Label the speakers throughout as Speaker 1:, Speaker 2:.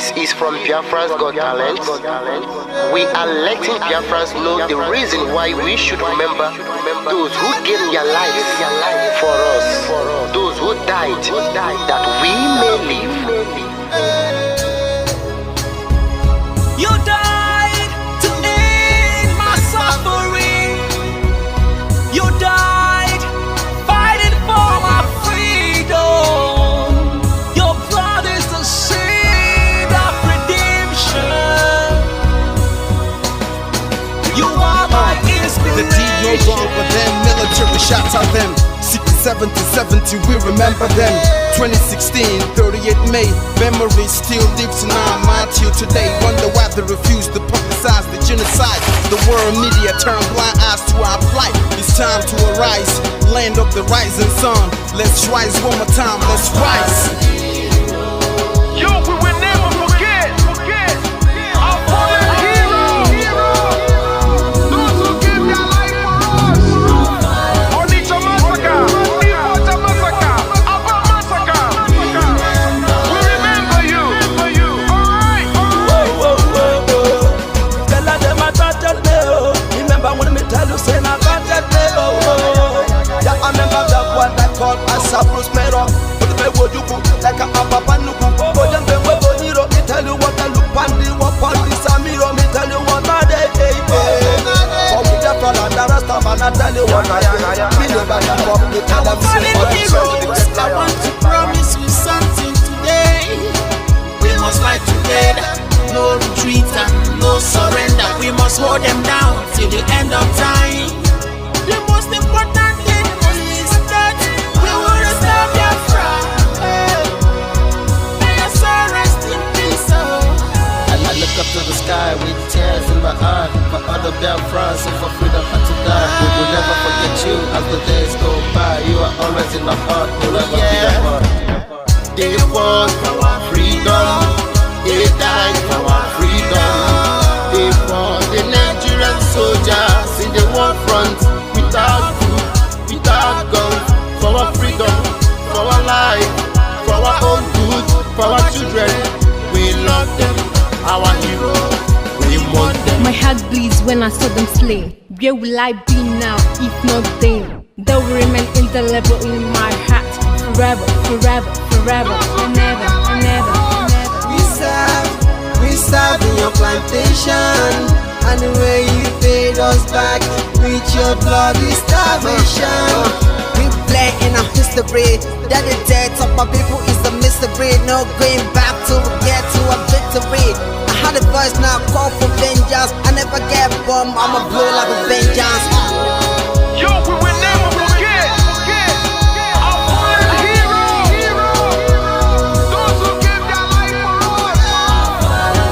Speaker 1: This is from Biafra's Got Talent. We are letting Biafrans know the reason why we should remember those who gave their lives for us, those who died that we may live.
Speaker 2: You died to end my suffering. You died fighting for my freedom. Your blood is the seed of redemption. You are my inspiration.
Speaker 3: The deed no longer them, military shots at them. 67 to 70, we remember them. 2016, 38 May, memory still lives in our mind till today. Wonder why they refuse to publicize the genocide. The world media turn blind eyes to our plight. It's time to arise, land of the rising sun. Let's rise one more time, let's rise.
Speaker 4: Yo, we will never forget our fallen heroes. Those who gave their life for us. Onitsha massacre, Iwata massacre, Aba massacre. We remember you. Alright.
Speaker 2: Tell them I touched me, oh. Remember when me tell you say I touched me, oh. Yeah, I remember that one that called Asabros Mero. But the way you go like a Papa Nuku. But them they were Boniro. Me tell you what I look pandi, what pandi Samiro. Me tell you what I day. For me the front and the rest of man I tell you what I day. Me know that you come to tell them say
Speaker 5: heroes, I want to promise you something today. We must fight together, no retreat and no surrender. We must hold them down till the end of time. The most important thing is that we will restore Biafra. May your soul rest in peace.
Speaker 6: I look up to the sky with tears in my eye. For other Biafrans and for freedom had to die. We will never forget you as the days go by. You are always in my heart, we'll never be apart. They fought for our freedom, they died for our freedom. They fought the Nigerian soldiers in the war front, without food, without guns, for our freedom, for our life, for our own good, for our children. We love them, our heroes, we want them.
Speaker 7: My heart bleeds when I saw them slain. Where will I be now if not them? They will remain indelible in my heart forever, forever, forever, and ever, and ever, and ever.
Speaker 8: We serve in your plantation, and the way you paid us back with your bloody starvation. We play in our history that the death of my people is a mystery. No going back to get to a victory. I had a voice now call for vengeance. I never get bombed, I'ma blow like a vengeance.
Speaker 4: Yo, we will never forget our fallen heroes. Those who gave their life for us.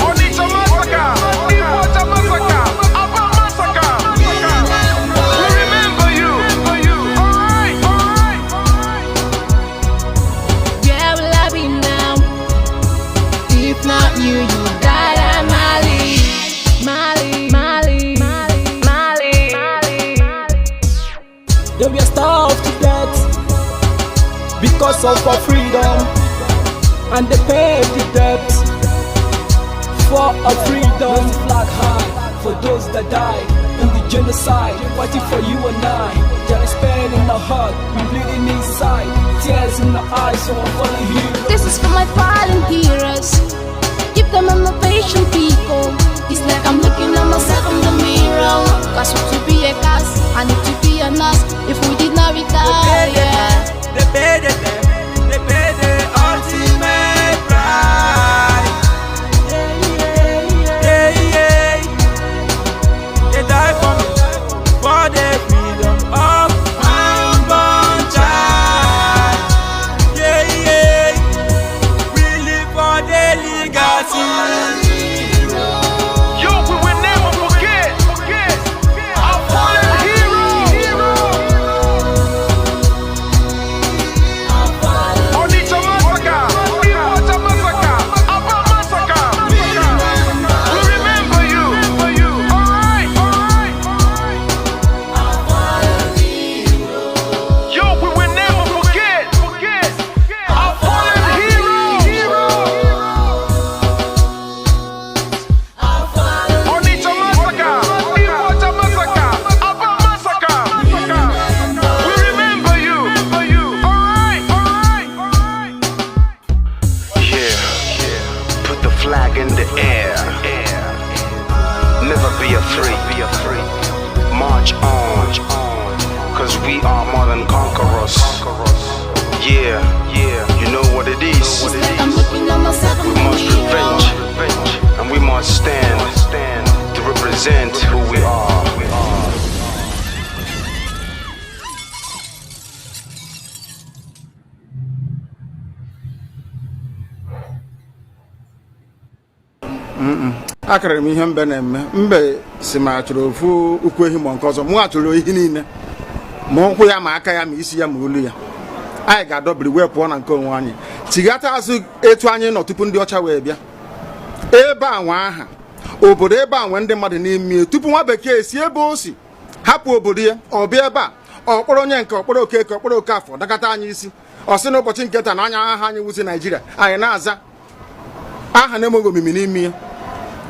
Speaker 4: Onitsha massacre, Iwata massacre, Aba massacre. We remember you. Alright.
Speaker 7: Where will I be now? If not you, you died at Mali.
Speaker 2: They were starved to death because of our freedom, and they paid the debt for our freedom. Flag high for those that died in the genocide, fighting for you and I. There is pain in our heart, we bleeding inside, tears in our eyes, so I'm falling here.
Speaker 9: This is for my fallen heroes. Give them a motivation, people. It's like I'm looking at myself in the mirror. Cause to be a cast, I need to be a nurse. If we did not retire,
Speaker 2: They paid the ultimate price. They died for me, for the freedom of my unborn child. We live for the legacy.
Speaker 4: Yo, we will never forget our fallen heroes. Yeah, you know what it is.
Speaker 9: I'm looking at myself in
Speaker 4: We
Speaker 9: the
Speaker 4: must
Speaker 9: mirror.
Speaker 4: revenge, and we must stand to represent who we are.
Speaker 3: Akara m ihe mbe na-eme mbe si ma chọrọ ofu ukwu ehi ma nke ọzọ mụ achọrọ ihe niile ma ụkwụ ya ma aka ya ma isi ya ma olu ya anyị ga-adọbiri wee pụọ na nke onwe anyị tighata azụ etu anyị nọ tupu ndị ọcha wee bịa ebe a nwa aha obodo ebe a nwe ndị mmadụ n'ime tupu nwa bekee si ebe o si hapụ obodo ya ọ bịa ebe a ọkpọrọ onye nke ọkpọrọ okeke ọkpọrọ okafọ dakata anyị isi ọ sị n'ụbọchị nke taa na anya aha anyị wuzi Naijiria anyị na-aza aha na-emeghị omimi n'ime ya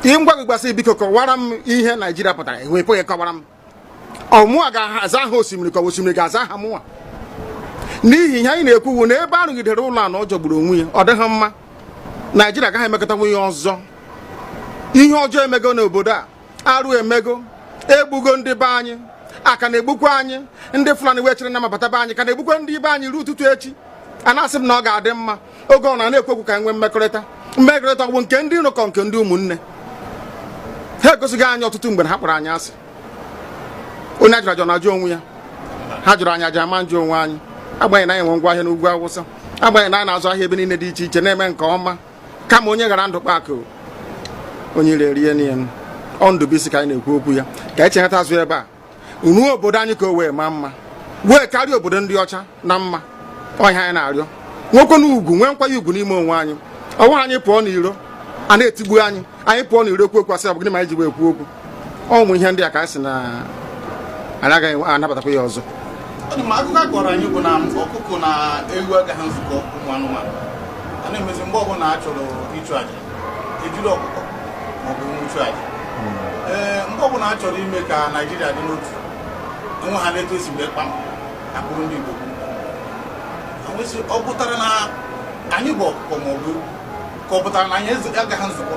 Speaker 3: ihe ngwa gị gbasị biko kọwara m ihe Naijiria pụtara ewepụ ya kọwara m ọmụa ga-aza aha osimiri ka osimiri ga-aza aha mụnwa n'ihi ihe anyị na-ekwuwu na ebe a rụgidere ụlọ a na ọ jọgburu onwe ya ọ dịghị mma Naijiria agaghị emekọtanwu ihe ọzọ ihe ọjọọ emego n'obodo a arụ emego egbugo ndị be anyị aka na-egbukwa anyị ndị Fulani wee chere na mabata be anyị ka na-egbukwa ndị be anyị ruo ụtụtụ echi a na-asị m na ọ ga-adị mma oge ọ na-ekwekwu ka nwee mmekọrịta bụ nke ndị ụnụkọ nke ndị ụmụnne ha egosighị anyị ọtụtụ mgbe na ha kpọrọ anyị asị onye ajụrụ ajụ na-ajụ onwe ya ha jụrụ anyị aja ama njụ onwe anyị agbanyeghị na anyị nwe ngwa ahịa n'ugwu Awụsa agbanyeghị na anyị na-azụ ahịa ebe niile dị iche iche na-eme nke ọma kama onye ghara ndụ kpakụ onye ire rie niile ọ Ndụbụisi ka anyị na-ekwu okwu ya ka anyị cheghata azụ ebe a ruo obodo anyị ka o wee maa mma wee karịa obodo ndị ọcha na mma ọhịa anyị na-arịọ nwekwe na ugwu nwee nkwanye ugwu n'ime onwe anyị ọnwa anyị pụọ n'iro a na-etigbu anyị pụọ n'iro ekwu okwu asị ọ bụ gịnị ma anyị ji wee ekwu okwu ụmụ ihe ndị a ka anyị sị na anyị agaghị anabatakwa ya ọzọ
Speaker 10: akụkọ a gwara anyị bụ na ọkụkọ na ewu agaghị nzukọ ụmụ anụmanụ a na-emezi mgbe ọbụla a chọrọ ịchụ aja ejiri ọkụkọ maọbụ ịchụ aja mgbe ọbụla a chọrọ ime ka Naijiria dị n'otu enwe ha na-eto esi wee kpam akpụrụ ndị Igbo ọ pụtara na anyị bụ ọkụkọ maọbụ ka ọ pụtara na anyị agaghị nzukọ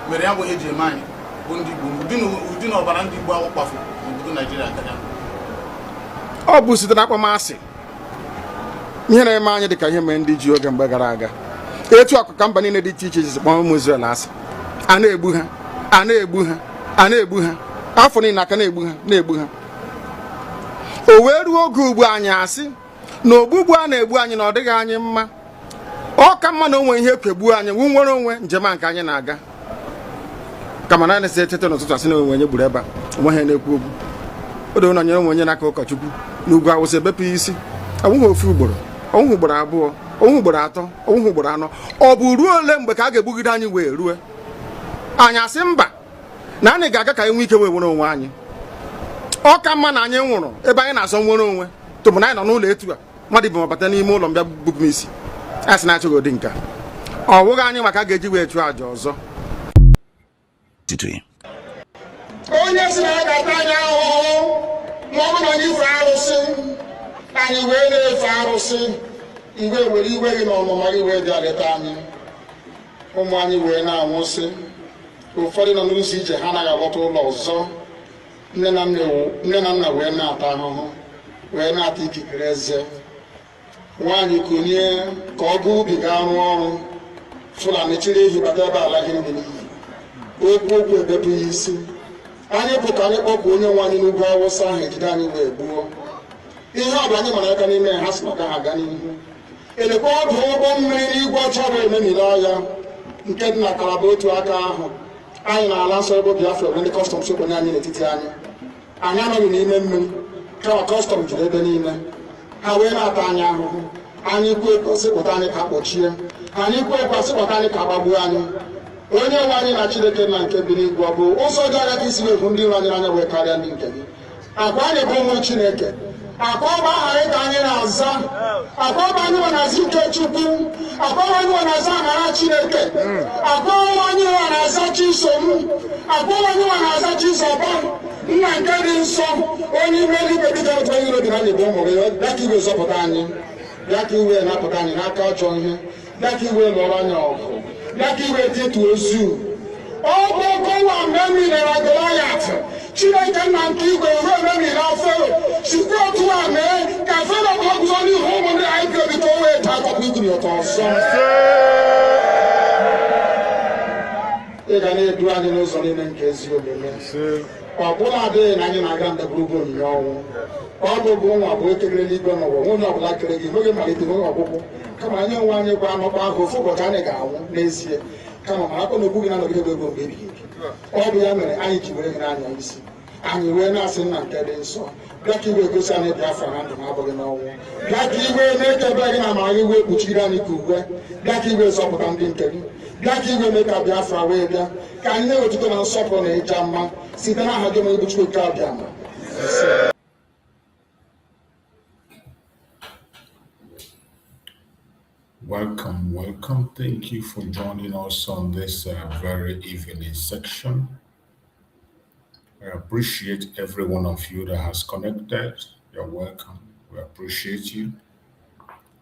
Speaker 10: mere ya bụ ihe eji eme anyị bụ ndị Igbo ụdị na ọbara ndị Igbo ahụ kpafu n'obodo Naijiria gaja
Speaker 3: ọ bụ site na akpọmasị ihe na-eme anyị dịka ihe mere ndị ji oge mgbe gara aga etu akụkọ mba niile dị iche iche ji kpọọ ụmụ Izrel asị a na-egbu ha a na-egbu ha a na-egbu ha afọ niile aka na-egbu ha o wee ruo oge ugbu anyị asị na ogbugbu a na-egbu anyị na ọ dịghị anyị mma ọ ka mma na onwe ihe ekegbuo anyị wu nwere onwe njem a nke anyị na-aga kama na na-esi etete n'ụtụtụ asị na onwe onye gburu ebe a onwe ha na-ekwu okwu o doo na onye onwe onye n'aka ụkọchukwu n'ugwu Awụsa ebepụ isi ọnwụghị ofu ugboro ọnwụghị ugboro abụọ ọnwụghị ugboro atọ ọnwụghị ugboro anọ ọ bụ ruo ole mgbe ka a ga-egbugide anyị wee rue anyị asị mba na anyị ga-aga ka anyị nwee ike wee nwere onwe anyị ọ ka mma na anyị nwụrụ ebe anyị na-azọ nwere onwe tụbụ na anyị nọ n'ụlọ etu a mmadụ ibe mabata n'ime ụlọ mbịa bupụ m isi a sị na-achọghị ụdị nka ọ bụghị anyị maka a ga-eji wee chụọ àjà ọzọ
Speaker 1: onye si na ya ga-ata anyị ahụhụ ma ọ bụ na anyị fere arụsị anyị wee na-efe arụsị mgbe were iwe gị na ọmụma gị wee bịa leta anyị ụmụ anyị wee na-anwụsị ụfọdụ nọ n'ụzọ ije ha anaghị alọta ụlọ ọzọ nne na nna wee na-ata ahụhụ wee na-ata ikikere eze nwaanyị konye ka ọ gaa ubi gaa rụọ ọrụ Fulani chiri ehi bata ebe ala gị niile okwu ebepụ ya isi anyị pụta anyị kpọpụ onye nwe anyị n'ugwu Awụsa ahụ ejide anyị wee gbuo ihe ọ bụ anyị mara aka n'ime ha si maka ha aga n'ihu elekwa ọdụ ụgbọ mmiri n'igwe ọcha bụ ememiri ọya nke dị na Kalaba otu aka ahụ anyị na-ala nsọ ebe Biafra bụ ndị kọstọm sokwenye anyị n'etiti anyị anọghị n'ime mmiri kama kọstọm jiri ebe niile ha wee na-ata anyị ahụhụ anyị kwuo sịpụta anyị ka kpọchie anyị kwuo ekwe sịpụta anyị ka gbagbuo anyị onye nwe anyị na Chineke na nke bi n'igwe ọ bụ ụzọ dị anya ka isi na-ekwu ndị iro anyị n'anya wee karịa ndị nke gị akwa anyị bụ ụmụ Chineke akwa ọba aha anyị ka anyị na-aza akwa ọba anyị nwe na-aza ike Chukwu akwa ọba anyị nwe na-aza amara Chineke akwa ọba anyị nwe na-aza Chisom akwa ọba anyị nwe na-aza Chizọba nna nke dị nsọ onye ime eluigwe dịka otu onye iro dị na anyị bụ ụmụ gị bịa ka iwe zọpụta anyị bịa ka iwe napụta anyị n'aka ọjọọ ihe bịa ka iwe lụọrọ anyị ọgụ bịa ka iwe dịtụ ozu ọgbọgọwa memilera Goliath Chineke nna nke igwe ruo memiri Fero sikwa otu a mee ka Fero ka ọ guzo n'ihu ụmụ ndị anyị ga-ebido wee
Speaker 11: ọtọ ọsọ ị ga na-edu anyị n'ụzọ niile nke ezi omume ọ bụla adịghị na anyị na-aga ndagwurugwu onyinye ọnwụ ọ bụ nwa bụ ekekere n'igwe n'ụwa onye ọbụla kere gị n'oge mmalite n'oge ọgwụgwụ kama anyị onwe anyị gwa anọkwa ahụ ofu ụbọchị anyị ga-anwụ n'ezie kama ma akpọ na okwu gị na-anọgide ego mgbe ebighị ebi ọ bụ ya mere anyị ji were gị n'anya isi anyị wee na-asị nna nke dị nsọ bịa ka iwe gosi anyị Biafra na ndụ na-abụghị n'ọnwụ bịa ka iwe na-ekebe gị na amara gị wee kpuchiri anyị ka uwe bịa ka iwe zọpụta ndị nke gị bịa ka iwe mee ka Biafra wee bịa ka anyị na-ewetụta na nsọpụrụ na ịja mma site n'aha gị ma egbuchi oke abịa ma
Speaker 12: Welcome. Thank you for joining us on this very evening section. I appreciate every one of you that has connected. You're welcome. We appreciate you.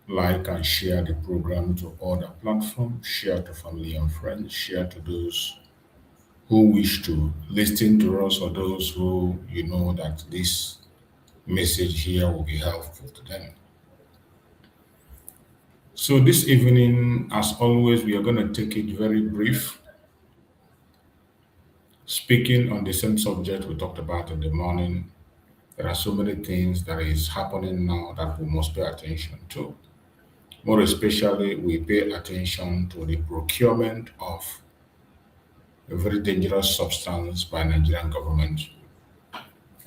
Speaker 12: Like and share the program to other platforms. Share to family and friends. Share to those who wish to listen to us or those who you know that this message here will be helpful to them. So this evening, as always, we are going to take it very brief. Speaking on the same subject we talked about in the morning, there are so many things that is happening now that we must pay attention to. More especially, we pay attention to the procurement of a very dangerous substance by Nigerian government.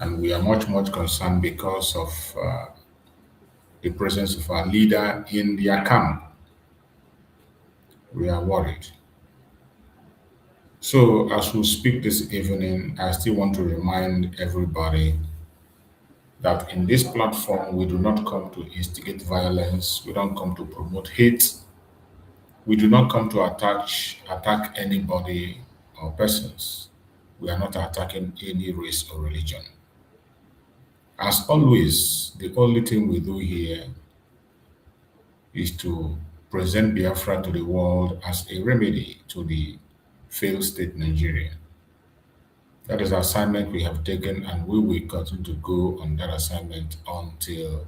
Speaker 12: And we are much concerned because of the presence of our leader in their camp. We are worried. So as we speak this evening, I still want to remind everybody that in this platform, we do not come to instigate violence. We don't come to promote hate. We do not come to attack anybody or persons. We are not attacking any race or religion. As always, the only thing we do here is to present Biafra to the world as a remedy to the failed state Nigeria. That is the assignment we have taken, and we will continue to go on that assignment until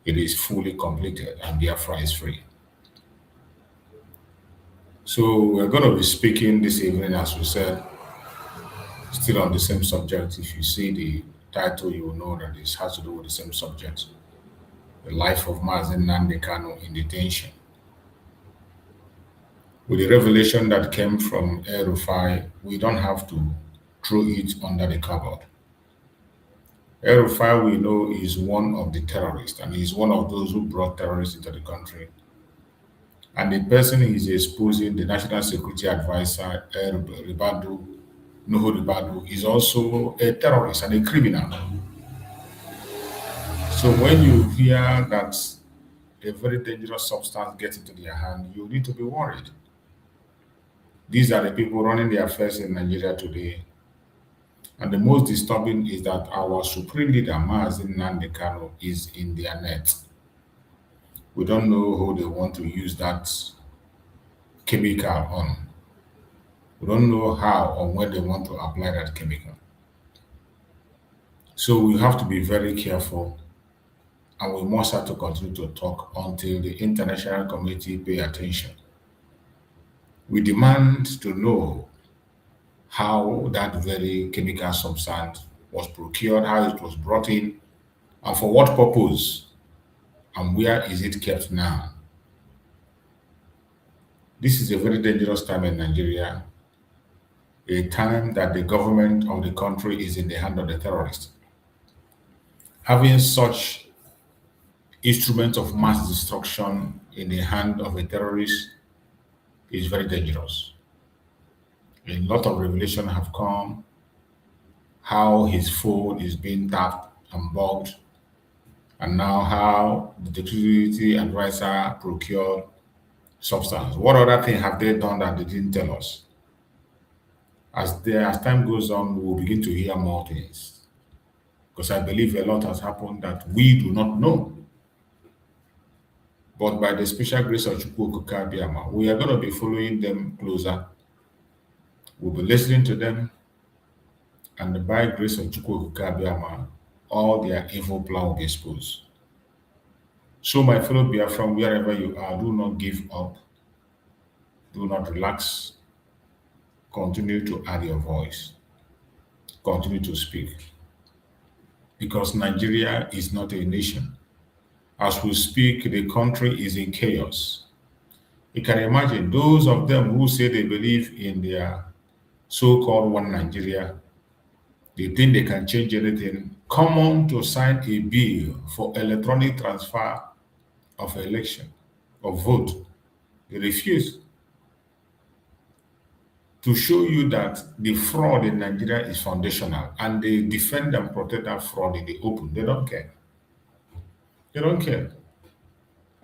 Speaker 12: it is fully completed and Biafra is free. So we're going to be speaking this evening, as we said, still on the same subject. If you see the title, you will know that this has to do with the same subject. The life of Nnamdi Kanu in detention. With the revelation that came from El-Rufai, we don't have to throw it under the cupboard. El-Rufai, we know, is one of the terrorists, and he's one of those who brought terrorists into the country. And the person he's exposing, the National Security Advisor, Nuhu Ribadu, is also a terrorist and a criminal. So when you hear that a very dangerous substance gets into their hand, you need to be worried. These are the people running the affairs in Nigeria today. And the most disturbing is that our supreme leader, Nnamdi Kanu, is in their net. We don't know who they want to use that chemical on. We don't know how or when they want to apply that chemical. So we have to be very careful, and we must have to continue to talk until the international community pay attention. We demand to know how that very chemical substance was procured, how it was brought in, and for what purpose, and where is it kept now. This is a very dangerous time in Nigeria, a time that the government of the country is in the hand of the terrorists. Having such instruments of mass destruction in the hand of a terrorist is very dangerous. A lot of revelation have come, how his phone is being tapped and bugged, and now how the security advisor procured substance. What other thing have they done that they didn't tell us? As time goes on, we will begin to hear more things. Because I believe a lot has happened that we do not know. But by the special grace of Chukwu Okike, we are going to be following them closer. We'll be listening to them. And by grace of Chukwu Okike, all their evil plan will be exposed. So, my fellow Biafran, wherever you are, do not give up, do not relax, continue to add your voice, continue to speak, because Nigeria is not a nation. As we speak, the country is in chaos. You can imagine those of them who say they believe in their so called one Nigeria, they think they can change anything, come on to sign a bill for electronic transfer of election, of vote. They refuse to show you that the fraud in Nigeria is foundational, and they defend and protect that fraud in the open. They don't care. They don't care.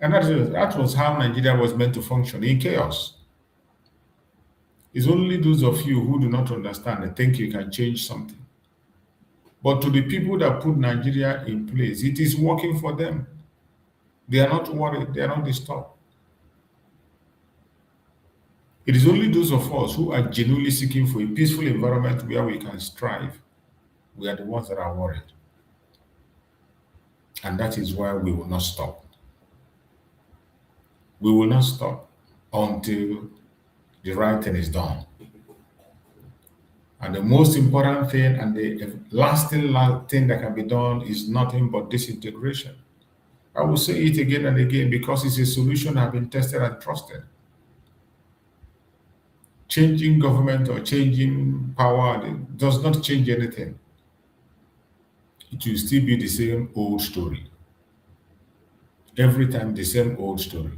Speaker 12: And that was how Nigeria was meant to function, in chaos. It's only those of you who do not understand and think you can change something. But to the people that put Nigeria in place, it is working for them. They are not worried, they are not disturbed. It is only those of us who are genuinely seeking for a peaceful environment where we can strive. We are the ones that are worried. And that is why we will not stop. We will not stop until the right thing is done. And the most important thing and the lasting thing that can be done is nothing but disintegration. I will say it again and again because it's a solution that has been tested and trusted. Changing government or changing power does not change anything. It will still be the same old story. Every time the same old story.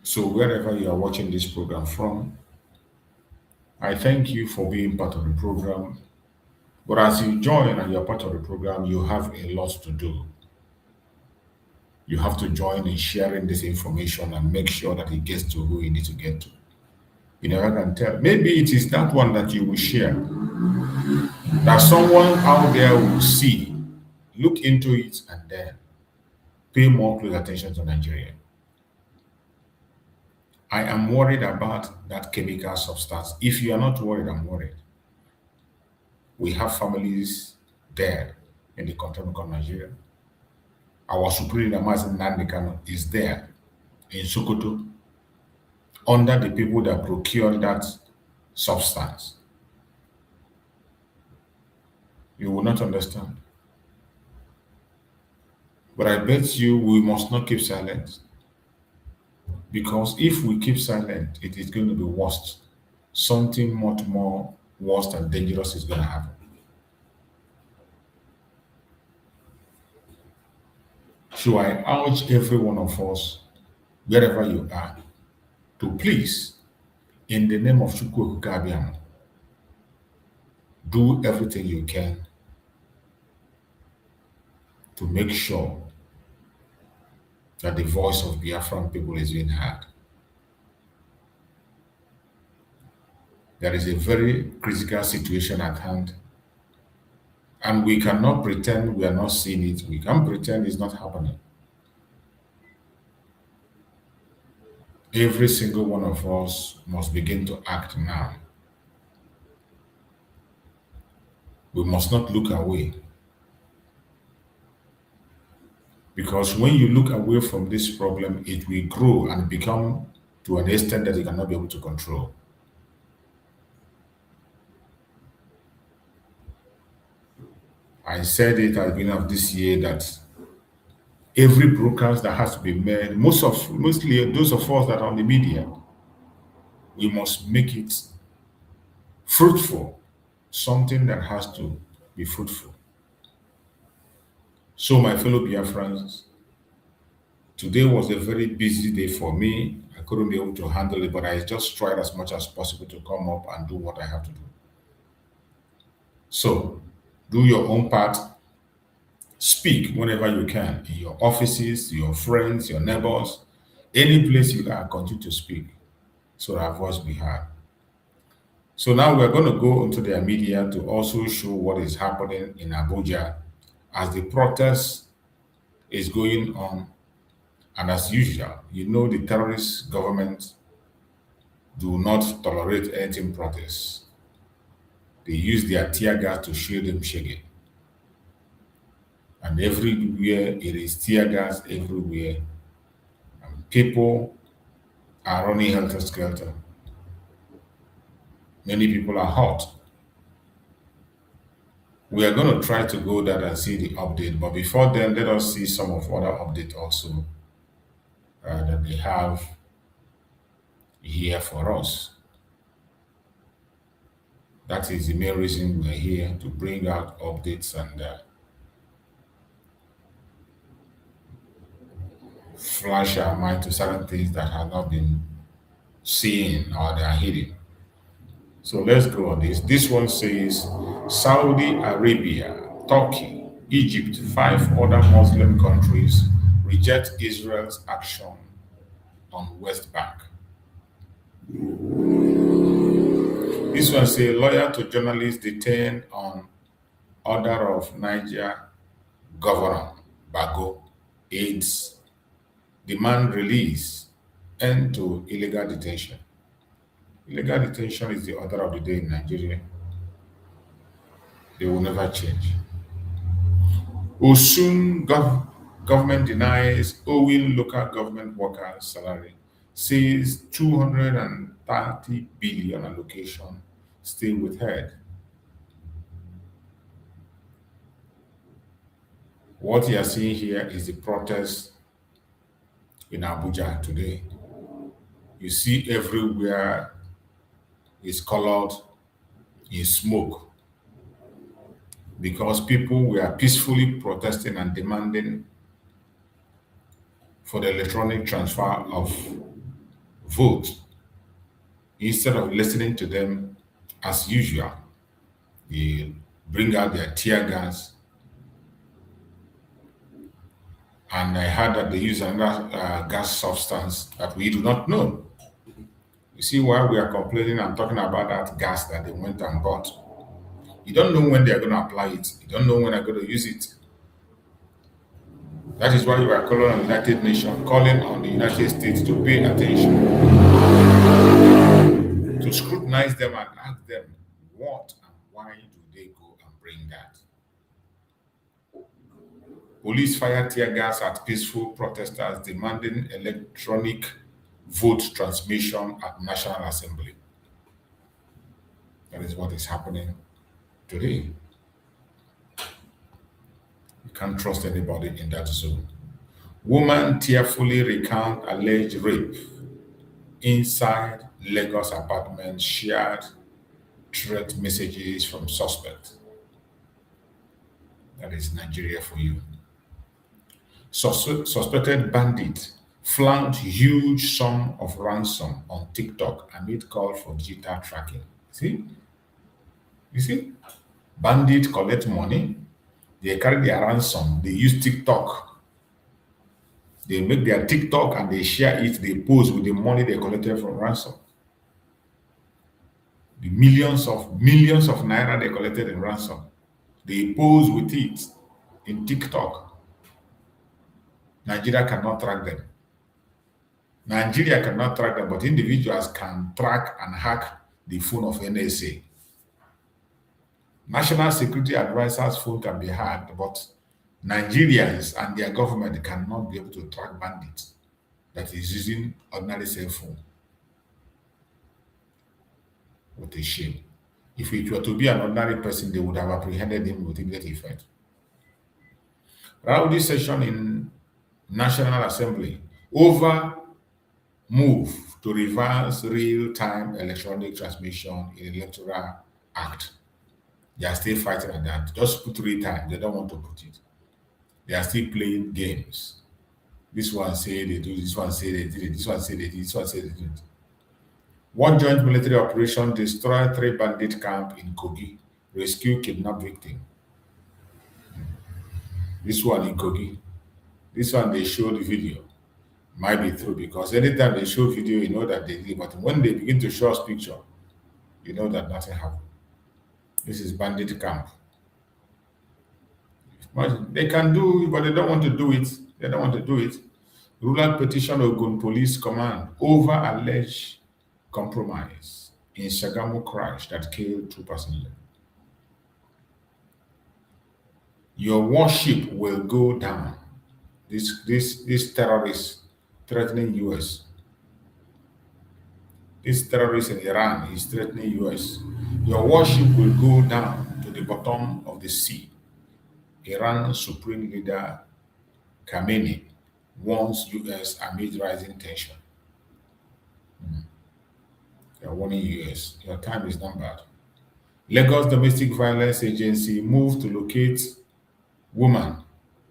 Speaker 12: So wherever you are watching this program from, I thank you for being part of the program. But as you join and you're part of the program, you have a lot to do. You have to join in sharing this information and make sure that it gets to who you need to get to. You never can tell. Maybe it is that one that you will share, that someone out there will see, look into it, and then pay more close attention to Nigeria. I am worried about that chemical substance. If you are not worried, I'm worried. We have families there in the country called Nigeria. Our supreme leader, Nnamdi Kanu, is there in Sokoto under the people that procured that substance. You will not understand. But I bet you we must not keep silent. Because if we keep silent, it is going to be worse. Something much more worse and dangerous is going to happen. So I urge every one of us, wherever you are, to please, in the name of Chukwu Kabiam, do everything you can to make sure that the voice of Biafran people is being heard. There is a very critical situation at hand, and we cannot pretend we are not seeing it. We can't pretend it's not happening. Every single one of us must begin to act now. We must not look away. Because when you look away from this problem, it will grow and become to an extent that you cannot be able to control. I said it at the beginning of this year that every broadcast that has to be made, mostly those of us that are on the media, we must make it fruitful, something that has to be fruitful. So my fellow Biafrans, today was a very busy day for me. I couldn't be able to handle it, but I just tried as much as possible to come up and do what I have to do. So, do your own part. Speak whenever you can, in your offices, your friends, your neighbors, any place you are, continue to speak so that our voice be heard. So now we're going to go into the media to also show what is happening in Abuja as the protest is going on. And as usual, you know the terrorist government do not tolerate anything protest. They use their tear gas to shield them shaking. And everywhere it is tear gas everywhere. And people are running helter skelter. Many people are hurt. We are going to try to go there and see the update, but before then, let us see some of other updates also that they have here for us. That is the main reason we're here, to bring out updates and flash our mind to certain things that have not been seen or they are hidden. So let's go on this. This one says Saudi Arabia, Turkey, Egypt, 5 other Muslim countries reject Israel's action on West Bank. This one says lawyer to journalist detained on order of Niger Governor Bago aides demand release, end to illegal detention. Illegal detention is the order of the day in Nigeria. They will never change. Osun government denies owing local government workers salary, says 230 billion allocation still withheld. What you are seeing here is the protest in Abuja today. You see everywhere is colored in smoke because people were peacefully protesting and demanding for the electronic transfer of votes. Instead of listening to them as usual, they bring out their tear gas. And I heard that they use another gas substance that we do not know. You see why we are complaining and talking about that gas that they went and bought. You don't know when they're going to apply it. You don't know when they're going to use it. That is why you are calling on the United Nations, calling on the United States to pay attention, to scrutinize them and ask them what and why do they go and bring that. Police fire tear gas at peaceful protesters demanding electronic vote transmission at National Assembly. That is what is happening today. You can't trust anybody in that zone. Woman tearfully recount alleged rape inside Lagos apartment, shared threat messages from suspect. That is Nigeria for you. Suspected bandit flouted huge sum of ransom on TikTok amid call for digital tracking. See? You see? Bandit collect money, they carry their ransom, they use TikTok. They make their TikTok and they share it, they pose with the money they collected from ransom. The millions of naira they collected in ransom. They pose with it in TikTok. Nigeria cannot track them. Nigeria cannot track them, but individuals can track and hack the phone of NSA. National Security Advisor's phone can be hacked, but Nigerians and their government cannot be able to track bandits that is using ordinary cell phone. What a shame. If it were to be an ordinary person, they would have apprehended him with immediate effect. Rowdy session in National Assembly over move to reverse real-time electronic transmission in Electoral Act. They are still fighting at that. Just put real time. They don't want to put it. They are still playing games. This one say they do, this one say they did it, this one say they did, this one say they did it. One joint military operation destroyed 3 bandit camp in Kogi, rescue kidnapped victim. This one in Kogi. This one they showed the video. Might be true because anytime they show video, you know that they did. But when they begin to show us picture, you know that nothing happened. This is bandit camp. They can do it, but they don't want to do it. They don't want to do it. Rural petition Ogun Police Command over alleged compromise in Shagamu crash that killed 2 passengers. Your warship will go down. This terrorist threatening US. This terrorist in Iran is threatening US. Your warship will go down to the bottom of the sea. Iran Supreme Leader Khamenei warns US amid rising tension. They are warning US. Your time is numbered. Lagos Domestic Violence Agency moved to locate woman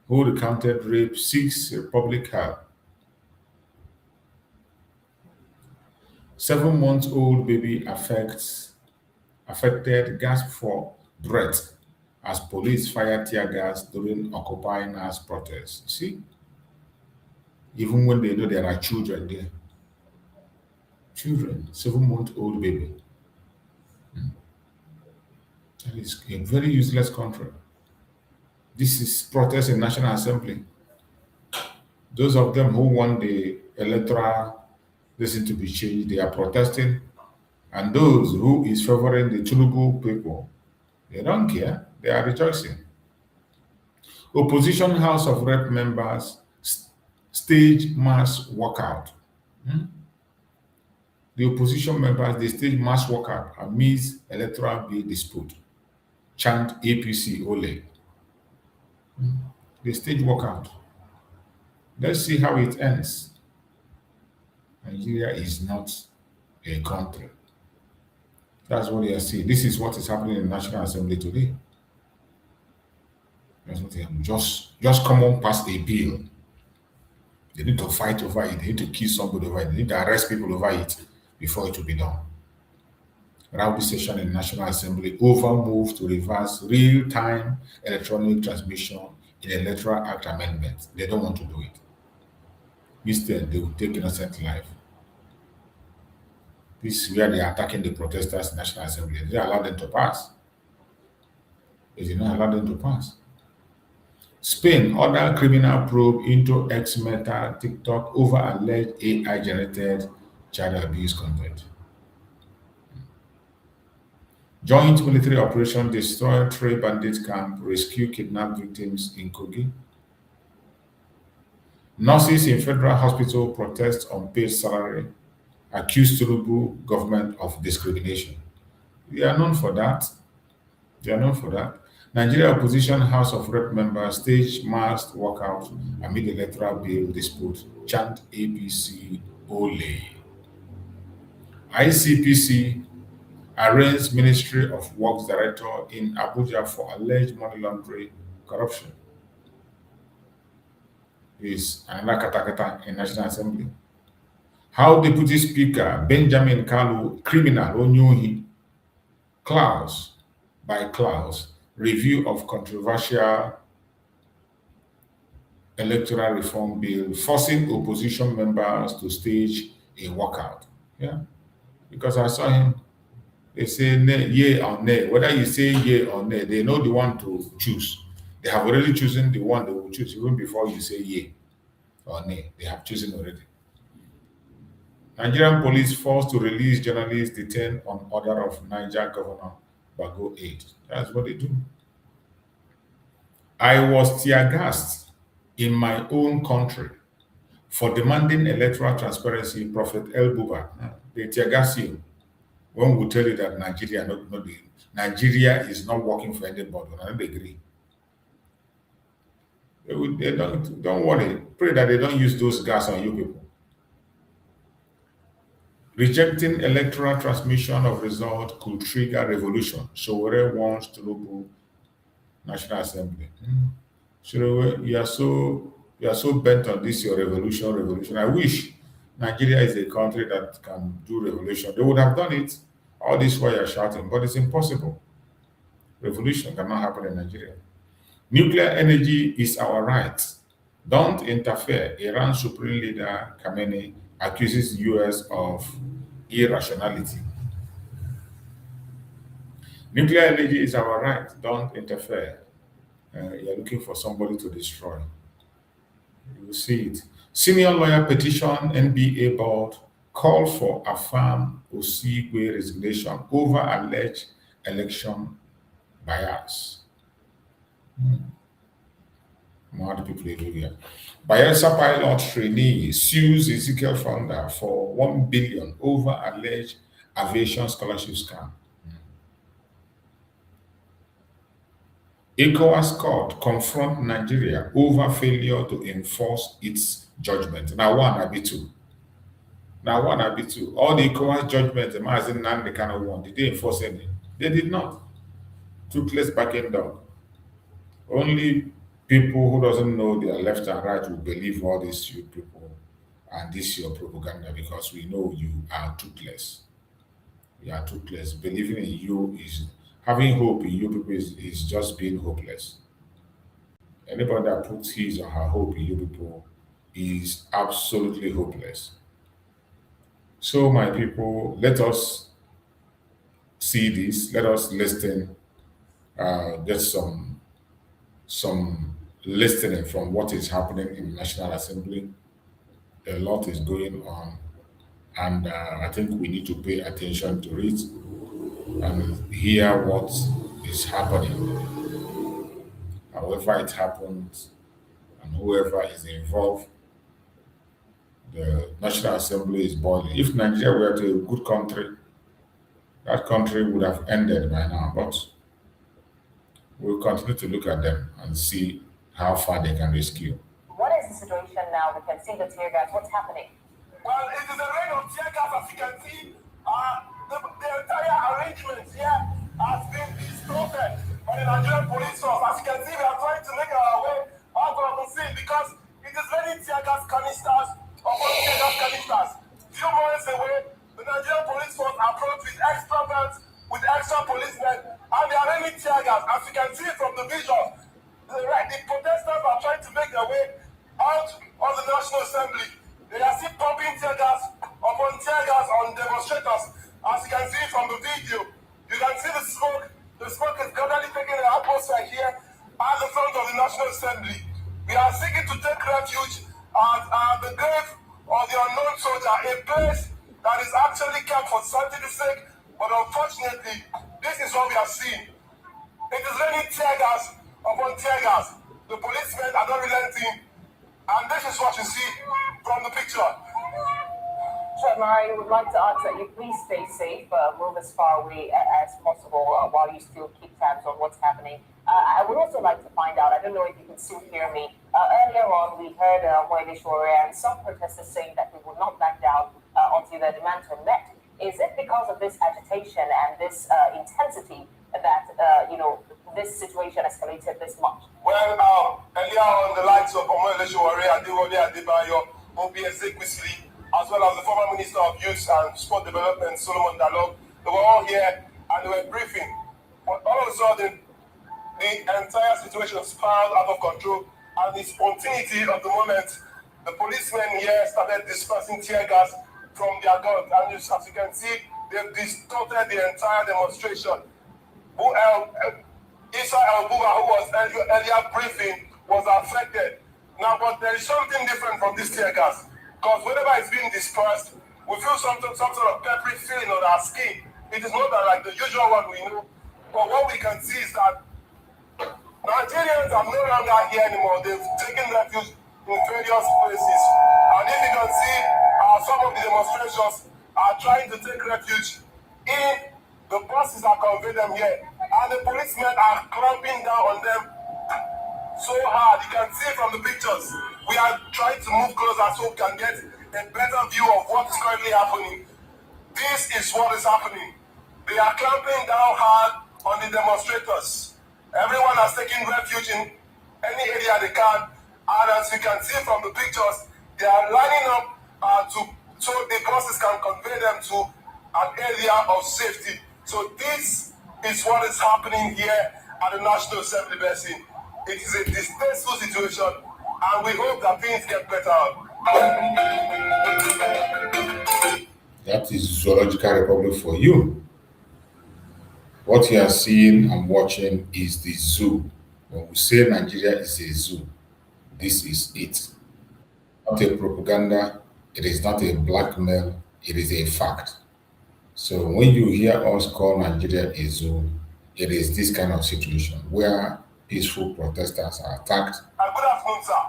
Speaker 12: who recounted rape, seeks public help. 7-month-old baby affected gasp for breath as police fire tear gas during Occupy Nas protests. See? Even when they know there are children there. Children, 7-month-old baby. That is a very useless country. This is protest in National Assembly. Those of them who want the electoral listen to be changed, they are protesting. And those who is favoring the Tinubu people, they don't care. They are rejoicing. Opposition House of Rep members stage mass walkout. The opposition members, they stage mass walkout amidst electoral bill dispute. Chant APC Ole. They stage walkout. Let's see how it ends. Nigeria is not a country. That's what they are saying. This is what is happening in the National Assembly today. That's what they have. Just come on past a bill. They need to fight over it. They need to kill somebody over it. They need to arrest people over it before it will be done. Rowdy session in National Assembly over move to reverse real-time electronic transmission in Electoral Act amendments. They don't want to do it. Instead, they will take innocent life. This is where they are attacking the protesters in National Assembly. They didn't allow them to pass. They did not allow them to pass. Spain ordered criminal probe into ex-Meta TikTok over alleged AI-generated child abuse content. Joint military operation destroy Trey bandit camp, rescue kidnapped victims in Kogi. Nurses in federal hospital protest unpaid salary, accuse Tinubu government of discrimination. They are known for that. They are known for that. Nigeria opposition House of Rep members stage mass walkout amid electoral bill dispute. Chant APC Ole. ICPC arraigns Ministry of Works Director in Abuja for alleged money laundering corruption. Is another katakata in National Assembly. How Deputy Speaker Benjamin Kalu, criminal Onyohi, clause by clause, review of controversial electoral reform bill, forcing opposition members to stage a walkout. Yeah, because I saw him. They say nay, yea or nay. Whether you say yea or nay, they know the one to choose. They have already chosen the one they will choose even before you say yea or nay. They have chosen already. Nigerian police forced to release journalists detained on order of Niger Governor Bago 8. That's what they do. I was tear gassed in my own country for demanding electoral transparency. Prophet El Buba. They tear gas you. When we tell you that Nigeria is not working for anybody, I don't agree. They don't worry. Pray that they don't use those gas on you people. Rejecting electoral transmission of result could trigger revolution. Sowore wants to local National Assembly. Sowore, you are so bent on this your revolution. I wish Nigeria is a country that can do revolution. They would have done it. All this while you're shouting, but it's impossible. Revolution cannot happen in Nigeria. Nuclear energy is our right. Don't interfere. Iran Supreme Leader Khamenei accuses US of irrationality. Nuclear energy is our right. Don't interfere. You're looking for somebody to destroy. You will see it. Senior lawyer petition NBA board call for Afam Osigwe resignation over alleged election bias. people everywhere. Bayelsa pilot trainee sues Ezekiel founder for 1 billion over alleged aviation scholarship scam. ECOWAS court confront Nigeria over failure to enforce its judgment. Now one, I be two. Now one, I be two. All the ECOWAS judgments, the Mazin Nnamdi Kanu won, did they enforce any? They did not. Took less backing down. Only people who doesn't know their left and right will believe all these you people and this your propaganda because we know you are toothless. You are toothless. Believing in you is having hope in you people is just being hopeless. Anybody that puts his or her hope in you people is absolutely hopeless. So my people, let us see this. Let us listen. Get some listening from what is happening in the National Assembly. A lot is going on, and I think we need to pay attention to it and hear what is happening. However it happens, and whoever is involved, the National Assembly is boiling. If Nigeria were to a good country, that country would have ended by now, but we'll continue to look at them and see how far they can rescue.
Speaker 13: What is the situation now? We can see the tear gas. What's happening?
Speaker 2: Well, it is a rain of tear gas, as you can see. The entire arrangement here has been distorted by the Nigerian police force. As you can see, we are trying to make our way out of the scene because it is raining tear gas canisters upon tear gas canisters. Few moments away, the Nigerian police force approached with extra vans, with extra policemen, and they are raining tear gas. As you can see from the visuals, the protesters are trying to make their way out of the National Assembly. They are still pumping tear gas upon tear gas on demonstrators. As you can see from the video, you can see the smoke. The smoke is gradually taking the atmosphere here at the front of the National Assembly. We are seeking to take refuge at the grave of the unknown soldier, a place that is actually kept for scientific sake, but unfortunately, this is what we are seeing. It is raining tear gas upon tear gas. The policemen are not relenting, and this is what you see from the picture.
Speaker 13: Mari, would like to ask that you please stay safe, move as far away as possible while you still keep tabs on what's happening. I would also like to find out, I don't know if you can still hear me. Earlier on, we heard Moile Shore and some protesters saying that they would not back down until their demands were met. Is it because of this agitation and this intensity that, this situation escalated this much?
Speaker 2: Well, earlier on, the likes of Moile Shore, Adewale Adebayo, OBS Equisly, as well as the former Minister of Youth and Sport Development, Solomon Dalong, they were all here and they were briefing. But all of a sudden, the entire situation spiraled out of control, and the spontaneity of the moment, the policemen here started dispersing tear gas from their guns. And as you can see, they've distorted the entire demonstration. Issa El-Buba, who was earlier briefing, was affected. Now, but there is something different from this tear gas. Because whenever it's being dispersed, we feel some sort of peppery feeling on our skin. It is not like the usual one we know. But what we can see is that Nigerians are no longer here anymore. They've taken refuge in various places. And if you can see, some of the demonstrations are trying to take refuge in the buses that convey them here. And the policemen are clamping down on them so hard. You can see from the pictures. We are trying to move closer so we can get a better view of what is currently happening. This is what is happening. They are clamping down hard on the demonstrators. Everyone has taken refuge in any area they can. And as you can see from the pictures, they are lining up so the buses can convey them to an area of safety. So this is what is happening here at the National Assembly Basin. It is a distasteful situation, and we hope that things get better.
Speaker 12: That is Zoological Republic for you. What you are seeing and watching is the zoo. When we say Nigeria is a zoo, this is it. Not a propaganda, it is not a blackmail, it is a fact. So when you hear us call Nigeria a zoo, it is this kind of situation where peaceful protesters are attacked.
Speaker 2: Good afternoon.
Speaker 14: afternoon, sir.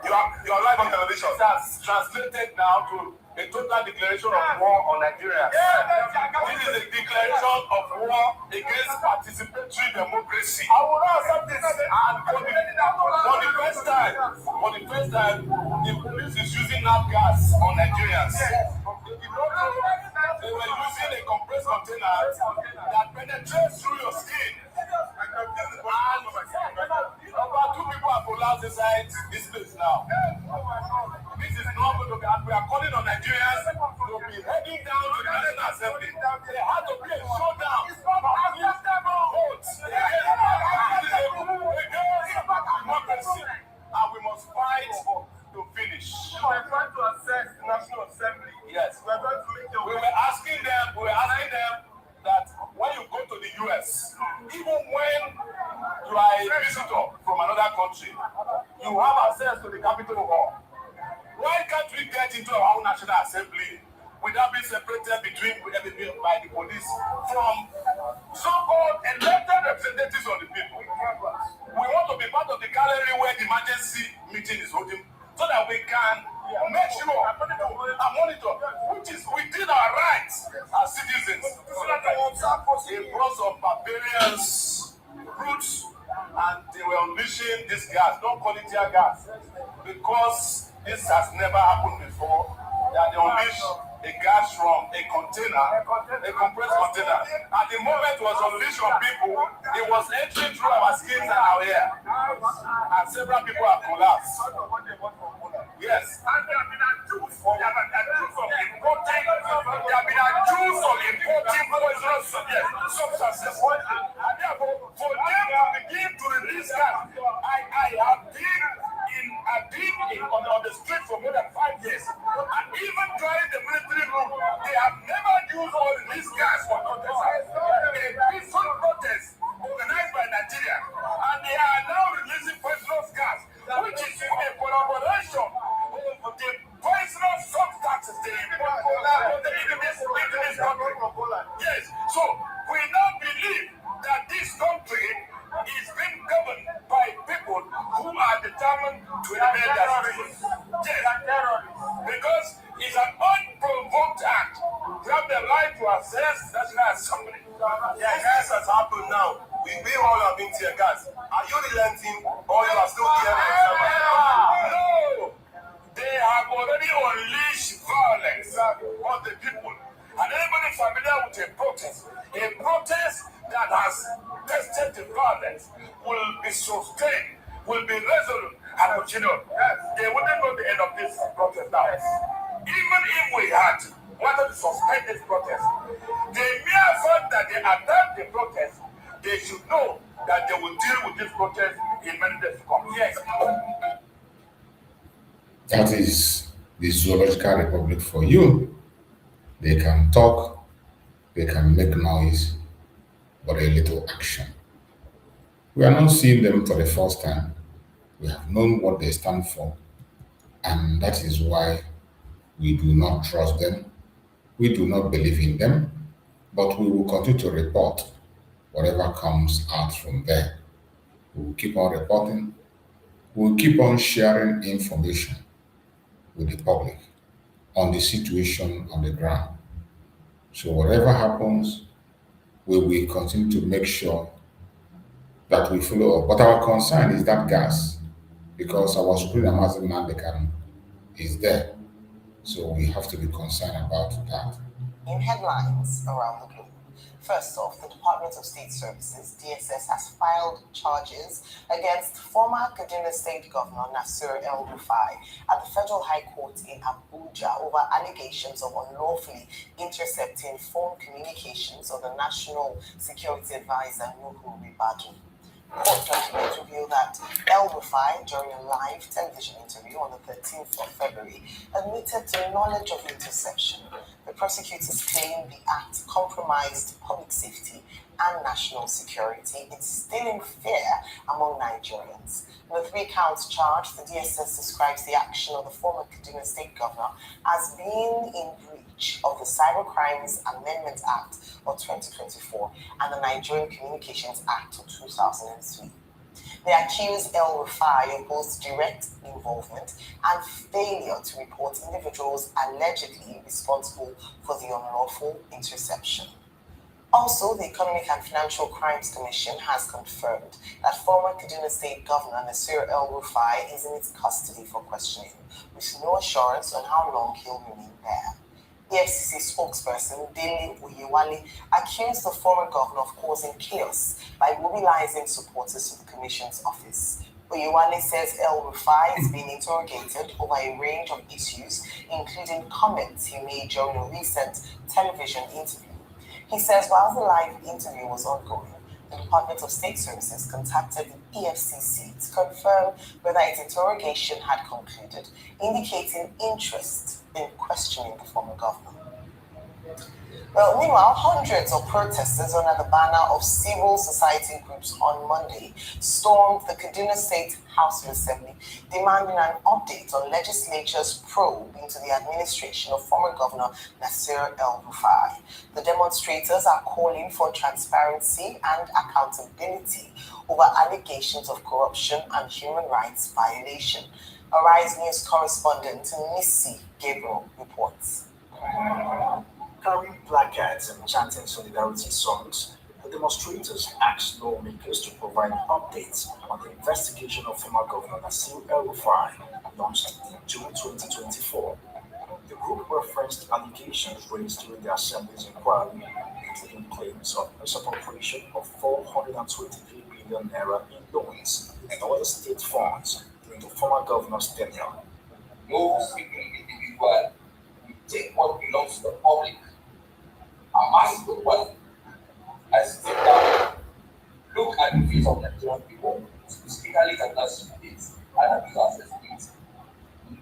Speaker 14: You are live on television. That's translated now to a total declaration of war on Nigeria. This is a declaration of war against participatory democracy. I will not accept this. And for the first time, the police is using nerve gas on Nigerians. They were using a compressed container that penetrates through your skin. And about 2 people have collapsed inside this place now. This is not going to be, and we are calling on Nigerians to be heading down to the National Assembly. There has to be a showdown. Votes against democracy. And we must fight to finish. We are trying to assess the National Assembly. Yes. We are going to make we were asking them that when you go to the US, even when you are a visitor from another country, you have access to the Capitol Hall. Why can't we get into our own National Assembly without being separated by the police from so-called elected representatives of the people? We want to be part of the gallery where the emergency meeting is holding, so that we can make sure and monitor, which is within our rights as citizens. A bunch of barbarians, brutes, and they were unleashing this gas. Don't call it tear gas, because this has never happened before. That they unleashed a gas from a container, a compressed container. At the moment it was unleashed on people, it was entering through our skins and our hair. And several people have collapsed. Yes. And there have been accused of importing poisonous substances. And therefore, for them to begin to release gas, I have been on the street for more than 5 years. And even during the military rule, they have never used all this gas for protesters. A peaceful protest organized by Nigeria, and they are now releasing poisonous gas, which is a collaboration of the poisonous substances they import into this country. Yes, so we now believe that this country is being governed by people who are determined to remain their citizens. Yes, because it's an unprovoked act. We have the right to access National Assembly. Tear gas has happened now. We all have been tear gas. Are you relenting, or you are still caring? No! They have already unleashed violence on the people. And anybody familiar with a protest that has tested the violence will be sustained, will be resolute, and continue. They wouldn't know the end of this protest now. Even if we had wanted to suspend this protest, the mere fact that they attacked the protest, they should know that they will deal with this protest in many days to come. Yes.
Speaker 12: That is the zoological republic for you. They can talk, they can make noise, but a little action. We are not seeing them for the first time. We have known what they stand for, and that is why we do not trust them. We do not believe in them, but we will continue to report whatever comes out from there. We will keep on reporting. We will keep on sharing information with the public on the situation on the ground. So whatever happens, we will continue to make sure that we follow up. But our concern is that gas, because our Supreme Amazon Nnamdi Kanu is there. So we have to be concerned about that.
Speaker 15: In headlines around the globe, first off, the Department of State Services, DSS, has filed charges against former Kaduna State Governor Nasir El-Rufai at the Federal High Court in Abuja over allegations of unlawfully intercepting phone communications of the National Security Advisor Nuhu Ribadu. Court documents reveal that El-Rufai, during a live television interview on the 13th of February, admitted to knowledge of interception. The prosecutors claim the act compromised public safety and national security, instilling fear among Nigerians. In the 3 counts charged, the DSS describes the action of the former Kaduna State Governor as being in breach of the Cybercrimes Amendment Act of 2024 and the Nigerian Communications Act of 2003. They accuse El Rufai of both direct involvement and failure to report individuals allegedly responsible for the unlawful interception. Also, the Economic and Financial Crimes Commission has confirmed that former Kaduna State Governor Nasir El-Rufai is in its custody for questioning, with no assurance on how long he'll remain there. EFCC spokesperson Dele Oyewale accused the former governor of causing chaos by mobilizing supporters to the commission's office. Oyewale says El-Rufai is being interrogated over a range of issues, including comments he made during a recent television interview. He says while the live interview was ongoing, the Department of State Services contacted the EFCC to confirm whether its interrogation had concluded, indicating interest in questioning the former governor. Well, meanwhile, hundreds of protesters under the banner of civil society groups on Monday stormed the Kaduna State House of Assembly, demanding an update on legislature's probe into the administration of former Governor Nasir El-Rufai. The demonstrators are calling for transparency and accountability over allegations of corruption and human rights violation. Arise News correspondent Missy Gabriel reports.
Speaker 16: Carrying placards and chanting solidarity songs, the demonstrators asked lawmakers to provide updates on the investigation of former Governor Nasir El-Rufai launched in June 2024. The group referenced allegations raised during the Assembly's inquiry, including claims of misappropriation of 423 billion naira in loans and other state funds during the former governor's tenure.
Speaker 17: No single individual will take what belongs to the public. Amass the wealth. I sit down, look at the face of Nigerian people, specifically Kaduna State and abuse access.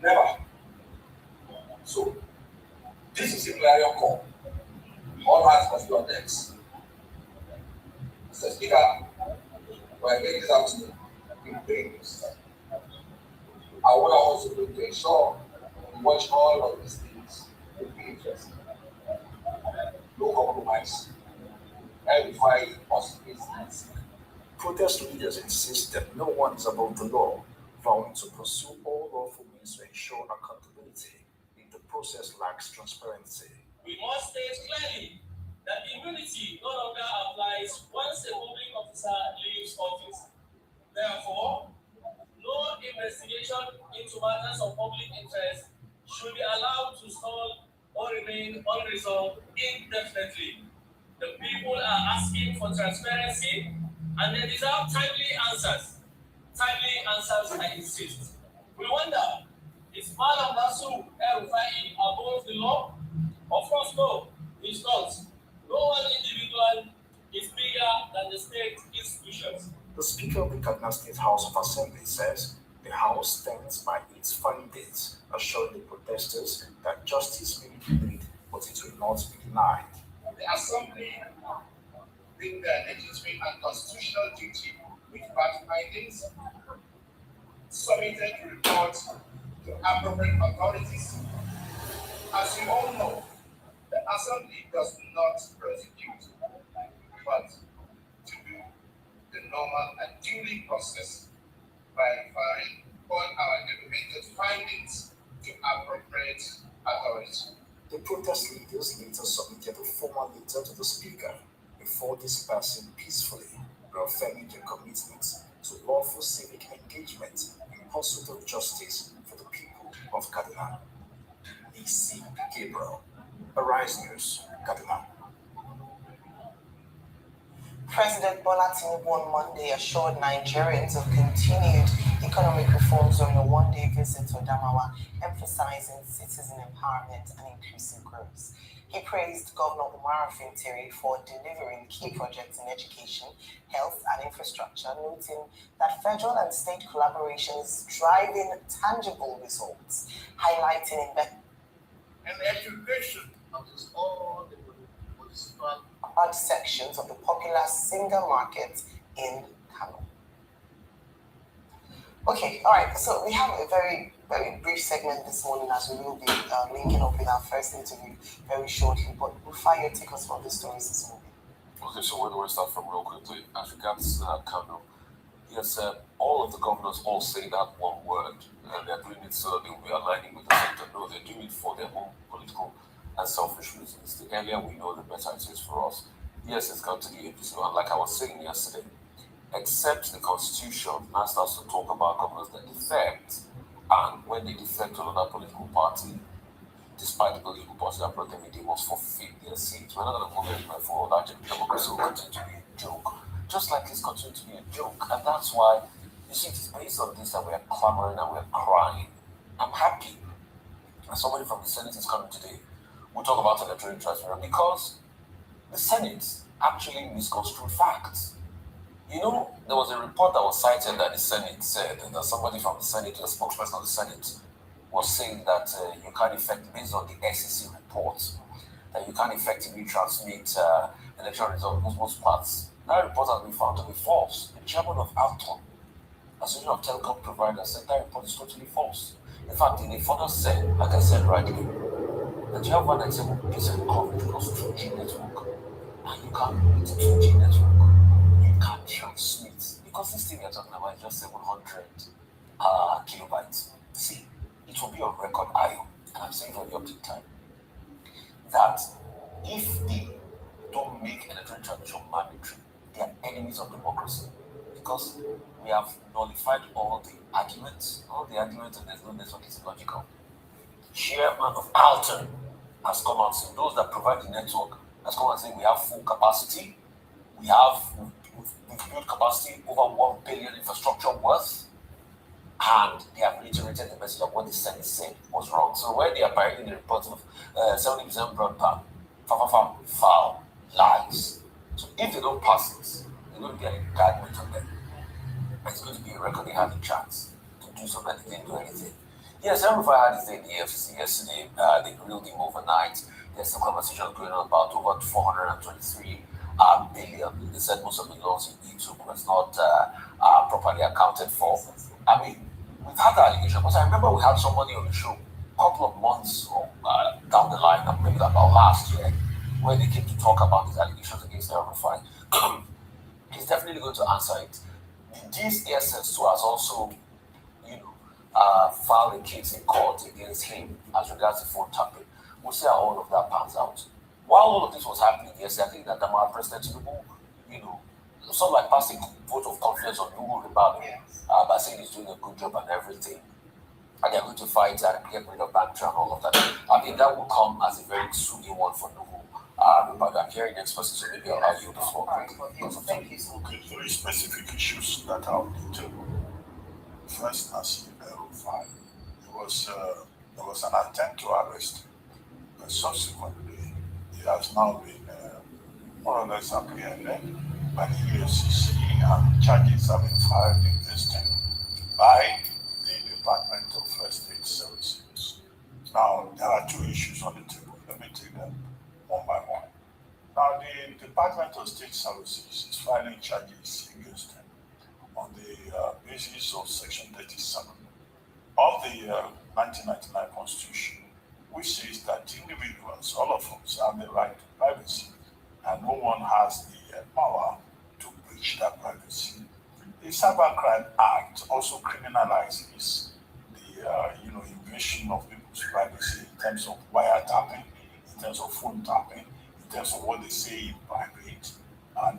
Speaker 17: Never. So, this is a clarion call. All hands must be on deck. Mr. Speaker, we're getting this out to you doing this. I want to also to ensure we watch all of these things with interest. No compromise. Every possibilities.
Speaker 16: Protest leaders insist that no one is above the law, vowing to pursue all lawful means to ensure accountability if the process lacks transparency.
Speaker 18: We must state clearly that immunity no longer applies once a public officer leaves office. Therefore, no investigation into matters of public interest should be allowed to stall or remain unresolved indefinitely. The people are asking for transparency and they deserve timely answers. Timely answers, I insist. We wonder, is Malam Nasir El-Rufai above the law? Of course, no, he's not. No one individual is bigger than the state institutions.
Speaker 16: The Speaker of the Kaduna State House of Assembly says the House stands by its findings, assuring the protesters that justice may be delayed, but it will not be denied.
Speaker 17: The Assembly, with their legitimate and constitutional duty with fact findings, submitted reports to appropriate authorities. As you all know, the Assembly does not prosecute, but to do the normal and duly process by referring all our documented findings to appropriate authorities.
Speaker 16: The protest leaders later submitted a formal letter to the Speaker before dispersing peacefully, reaffirming their commitment to lawful civic engagement in pursuit of justice for the people of Kaduna. D.C. Gabriel, Arise News, Kaduna.
Speaker 15: President Bola Tinubu on Monday assured Nigerians of continued economic reforms during a one-day visit to Adamawa, emphasizing citizen empowerment and inclusive growth. He praised Governor Umar Fintiri for delivering key projects in education, health, and infrastructure, noting that federal and state collaboration is driving tangible results, highlighting
Speaker 17: and education is all the municipal
Speaker 15: sections of the popular single market in Kano. Okay, all right. So we have a very, very brief segment this morning as we will be linking up with our first interview very shortly. But Rufai, take us from the stories this morning.
Speaker 19: Okay, so where do I start from real quickly? As regards Kano, Yes, all of the governors all say that one word, and they're doing it so they will be aligning with the sector. No, they're doing it for their own political and selfish reasons. The earlier we know, the better it is for us. Yes, it's got to be APC, and like I was saying yesterday, except the Constitution now starts to talk about governors that defect, and when they defect to another political party, despite the political party that brought them in, they must forfeit their seats. We're not going to move anywhere forward. That democracy will continue to be a joke, just like it's continuing to be a joke. And that's why, you see, it's based on this that we're clamoring and we're crying. I'm happy. And somebody from the Senate is coming today. We'll talk about electoral transfer because the Senate actually misconstrued facts. You know, there was a report that was cited that the Senate said, and that somebody from the Senate, a spokesperson of the Senate, was saying that you can't effectively, based on the SEC report, that you can't effectively transmit election results in most parts. That report has been found to be false. The chairman of Alton, Association of Telecom Providers, said that report is totally false. In fact, they further said, like I said rightly, that you have 197% coverage across 2G network, and you can't meet 2G network. You can't transmit, because this thing you're talking about is just 700 kilobytes. See, it will be on record, and I'm saying for the update time, that if they don't make electronic transmission mandatory, they are enemies of democracy. Because we have nullified all the arguments, and there's no network is illogical. Chairman of Alton has come out saying those that provide the network has come out saying we have full capacity, we've built capacity over 1 billion infrastructure worth, and they have reiterated the message of what the Senate said was wrong. So when they are parading the report of 70% broadband, foul, lies. So if they don't pass this, they're going to get an indictment on them. It's going to be a record they had a chance to do something that they didn't do anything. Yes, everybody had his day in the EFCC yesterday. They grilled him overnight. There's some conversation going on about over 423 billion. They said most of the loans he took was not properly accounted for. I mean, we've had the allegation, because I remember we had somebody on the show a couple of months down the line, maybe about last year, where they came to talk about these allegations against Erufai. He's definitely going to answer it. This ESS2 has also, filed a case in court against him as regards to phone tapping. We'll see how all of that pans out. While all of this was happening yesterday, I think that the President Tinubu, sort of like passing vote of confidence on Nuhu Ribadu by saying he's doing a good job and everything. And they're going to fight and get rid of Bantra and all of that. I mean, that will come as a very soothing one for Nuhu Ribadu. I'm hearing next person, so maybe I'll argue this one.
Speaker 14: Okay, 3 specific issues that are on the table. First, as Erufai, there was an attempt to arrest him, but subsequently, he has now been more or less apprehended by the EFCC, and charges have been filed against him by the Department of State Services. Now, there are 2 issues on the table. Let me take them one by one. Now, the Department of State Services is filing charges against him on the basis of Section 37 of the 1999 Constitution, which says that individuals, all of us, have the right to privacy, and no one has the power to breach that privacy. The Cybercrime Act also criminalizes the invasion of people's privacy in terms of wiretapping, in terms of phone tapping, in terms of what they say in private. And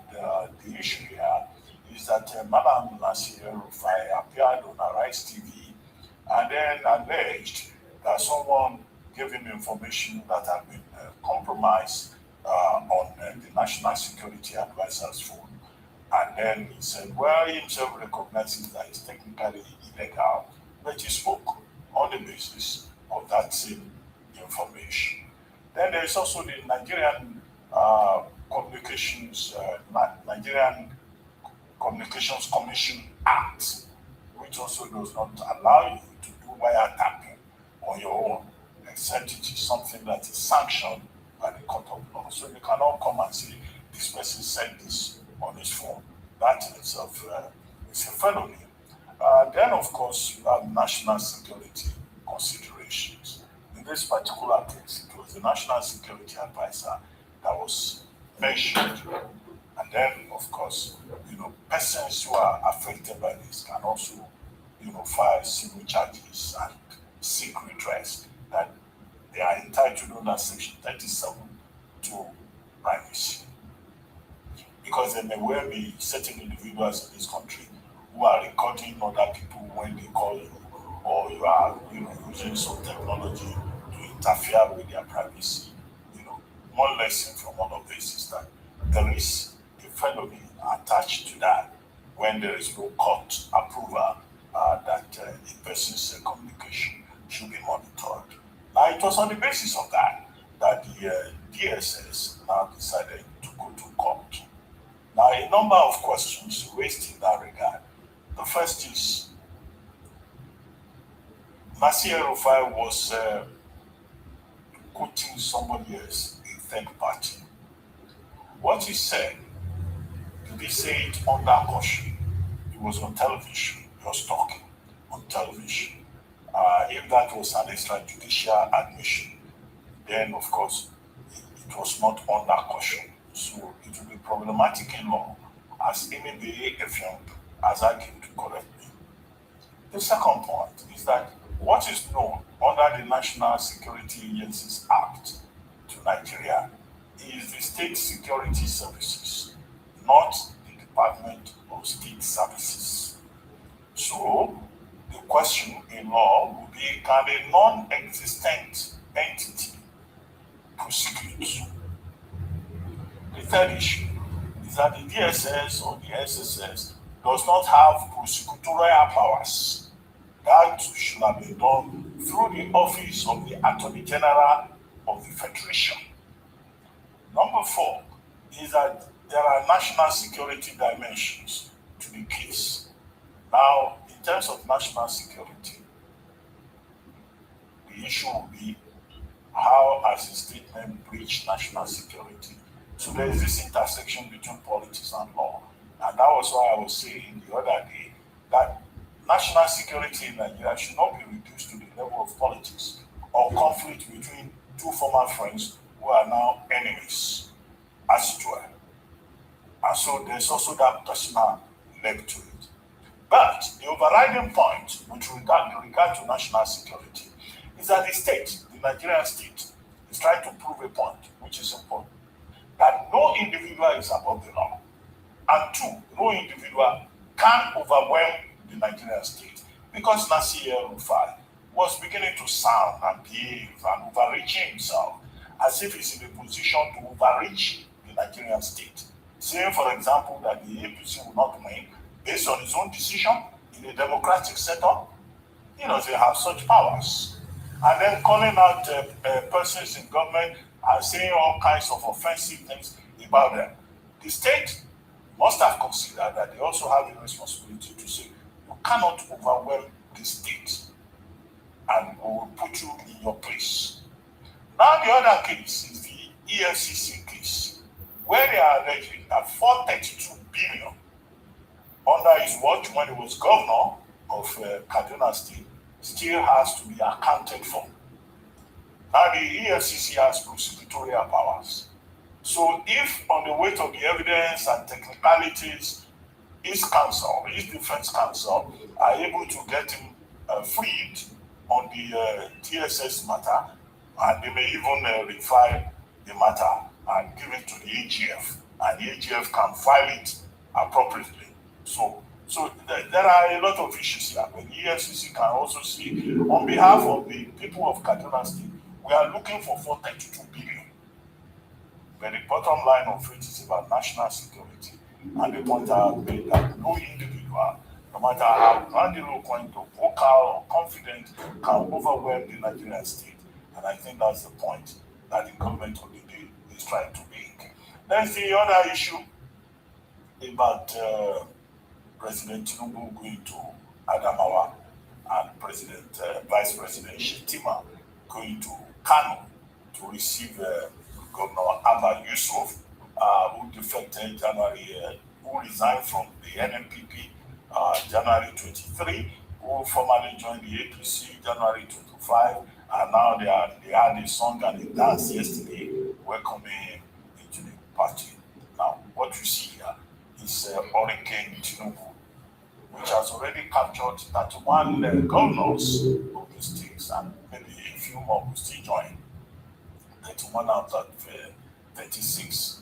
Speaker 14: the issue here is that Madam Nasir Rufai appeared on Arise TV and then alleged that someone gave him information that had been compromised on the National Security Advisor's phone. And then he said, well, he himself recognizes that it's technically illegal, but he spoke on the basis of that same information. Then there is also the Nigerian Nigerian Communications Commission Act, which also does not allow you to do wiretapping on your own, except it is something that is sanctioned by the court of law. So you cannot come and say, this person said this on his phone. That in itself is a felony. Then, of course, you have national security considerations. In this particular case, it was the National Security Advisor that was mentioned, and then, of course, persons who are affected by this can also, file civil charges and seek redress that they are entitled under Section 37 to privacy. Because there may well be certain individuals in this country who are recording other people when they call you, or you are, using some technology to interfere with their privacy. One lesson from all of this is that there is a felony attached to that when there is no court approval that a person's communication should be monitored. Now, it was on the basis of that the DSS now decided to go to court. Now, a number of questions raised in that regard. The first is, Nasir El-Rufai was quoting somebody else, a third party. What he said, did he say it under caution? He was on television, he was talking on television. If that was an extrajudicial admission, then of course it was not under caution. So it will be problematic in law, as Nnamdi Kanu has argued correctly. The second point is that what is known under the National Security Agencies Act to Nigeria is the State Security Services, not the Department of State Services. So the question in law would be, can a non-existent entity prosecute? The third issue is that the DSS or the SSS does not have prosecutorial powers. That should have been done through the office of the Attorney General of the Federation. Number 4 is that there are national security dimensions to the case. Now, in terms of national security, the issue will be how has a statement breached national security. So there is this intersection between politics and law. And that was why I was saying the other day that national security in Nigeria should not be reduced to the level of politics or conflict between two former friends who are now enemies, as it were. And so there's also that personal leg to it. But the overriding point with regard to national security is that the state, the Nigerian state, is trying to prove a point, which is important, that no individual is above the law. And 2, no individual can overwhelm the Nigerian state, because Nasir El-Rufai was beginning to sound and behave and overreaching himself as if he's in a position to overreach the Nigerian state. Saying, for example, that the APC will not win based on his own decision in a democratic setup. He doesn't have such powers. And then calling out persons in government and saying all kinds of offensive things about them. The state must have considered that they also have a responsibility to say, you cannot overwhelm the state and we will put you in your place. Now the other case is the EFCC case, where they are alleging that 432 billion under his watch when he was governor of Kaduna State still has to be accounted for. Now the EFCC has prosecutorial powers. So if on the weight of the evidence and technicalities, his defense counsel are able to get him freed on the TSS matter, and they may even refile the matter and give it to the AGF, and the AGF can file it appropriately. So there are a lot of issues here, but the EFCC can also see, on behalf of the people of Kaduna State, we are looking for 432 billion. But the bottom line of it is about national security, and the point I have made that no individual, no matter how grandiloquent or vocal or confident, can overwhelm the Nigerian state. And I think that's the point that the government of the day is trying to make. There's the other issue about President Tinubu going to Adamawa and Vice President Shetima going to Kanu to receive Governor Abba Yusuf, who defected who resigned from the NNPP January 23, who formerly joined the APC January 25, and now they had a song and a dance yesterday welcoming him into the party. Now, what what you see here is Hurricane Tinubu, which has already captured 31 governors of the states, and maybe a few more will still join. 31 out of 36.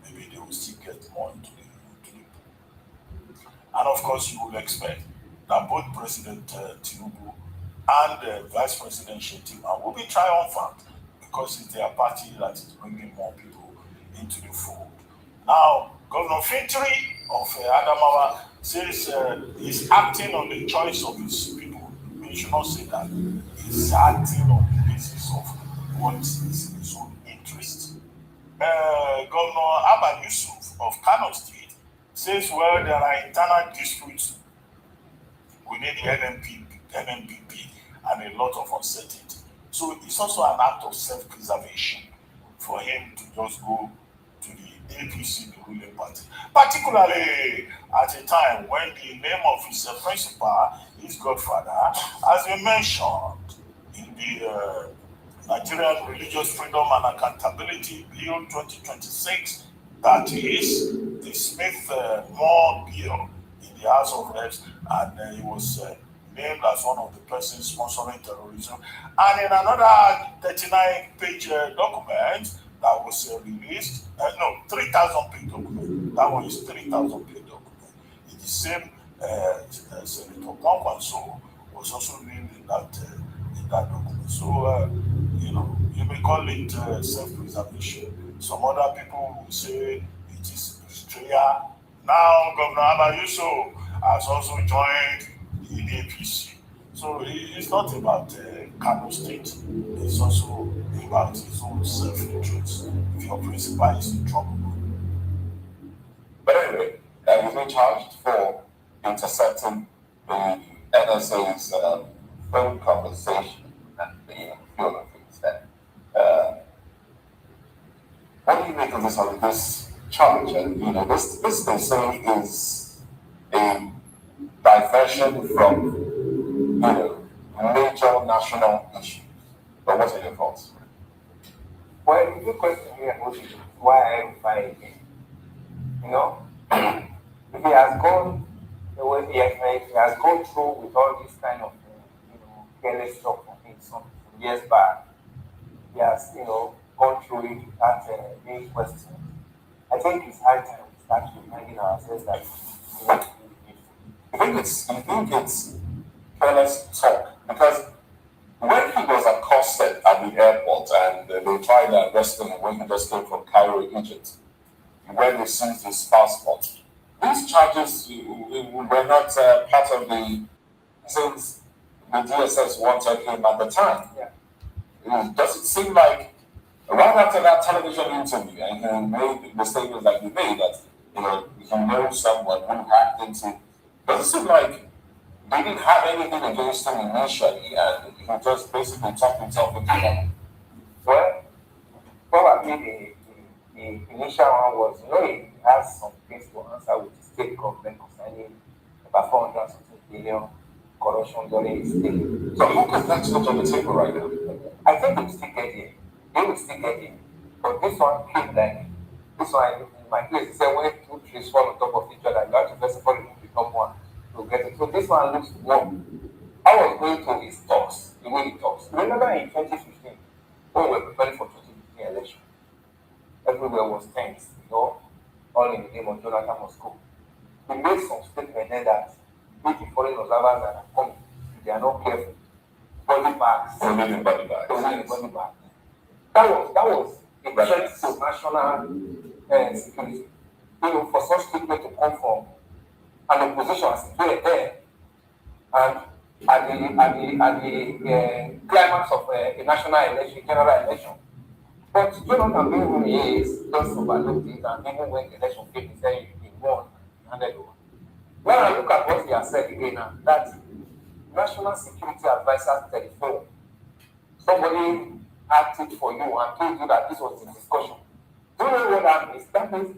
Speaker 14: Maybe they will still get more into the pool. And of course, you will expect that both President Tinubu and Vice President Shetima will be triumphant because it's their party that is bringing more people into the fold. Now, Governor Fintri of Adamawa says he's acting on the choice of his people. We should not say that. He's acting on the basis of what is in his own interest. Governor Abba Yusuf of Kano State says, well, there are internal disputes within the NNPP and a lot of uncertainty. So it's also an act of self-preservation for him to just go to the APC, the ruling party, particularly at a time when the name of his principal, his godfather, has been mentioned in the Nigerian Religious Freedom and Accountability Bill 2026, that is the Smith-Moore Bill in the House of Reps, and he was named as one of the persons sponsoring terrorism. And in another 39-page document that was released, 3,000-page document, that one is 3,000-page document. It's the same Senator Kwankwaso was also named in that document. So, you may call it self-preservation. Some other people will say it is betrayal. Now, Governor Abba Yusuf has also joined the APC. So it's not about Kano State. It's also about his own self-interest. If your principal is in trouble.
Speaker 19: But anyway, he's been charged for intercepting the NSA's phone conversation and the few other things there. What do you make of this challenge? And this they say is a diversion from major national issues. But what are your thoughts?
Speaker 20: Well, the good question here is why I fight again. If he has gone the way he has gone through with all this kind of careless stuff from him some years back, he has gone through it without being questioned. I think it's high time we start reminding ourselves that
Speaker 19: I think it's careless talk, because when he was accosted at the airport and they tried to arrest him when he just came from Cairo, Egypt, when they seized his passport, these charges were not part of the things the DSS wanted him at the time.
Speaker 20: Yeah.
Speaker 19: Does it seem like right after that television interview, and he made the statement that he made that he knows someone who hacked into, does it seem like they didn't have anything against him initially, and he just basically talked himself into it?
Speaker 20: Well, probably the initial one was, he has some things to answer with the state government concerning about 400 something billion corruption during his stay.
Speaker 19: So how come that's not on the table right now?
Speaker 20: I think they will still get in. They will still get in. But this one came this one in my place, he said when two trees fall on top of each other, you have to first of all remove the top one to get it. So this one looks warm. I was going to his talks, the way he talks. Remember in 2015, when we were preparing for 2015 election, everywhere was tense, all in the name of Jonathan Moscow. He made some statement there that if the foreign observers that are coming, if they are not careful, body bags.
Speaker 19: Body bags.
Speaker 20: Body bags. That was a threat to national security. For such statement to come from an opposition situated there, and at the climax of a national election, general election. But Jonathan being who he is, just overlooked it, and even when the election came, he said he won, he handed over. When I look at what he has said again now, that national security advisor telephone, somebody acted for you and told you that this was the discussion. Do you know what that means? That means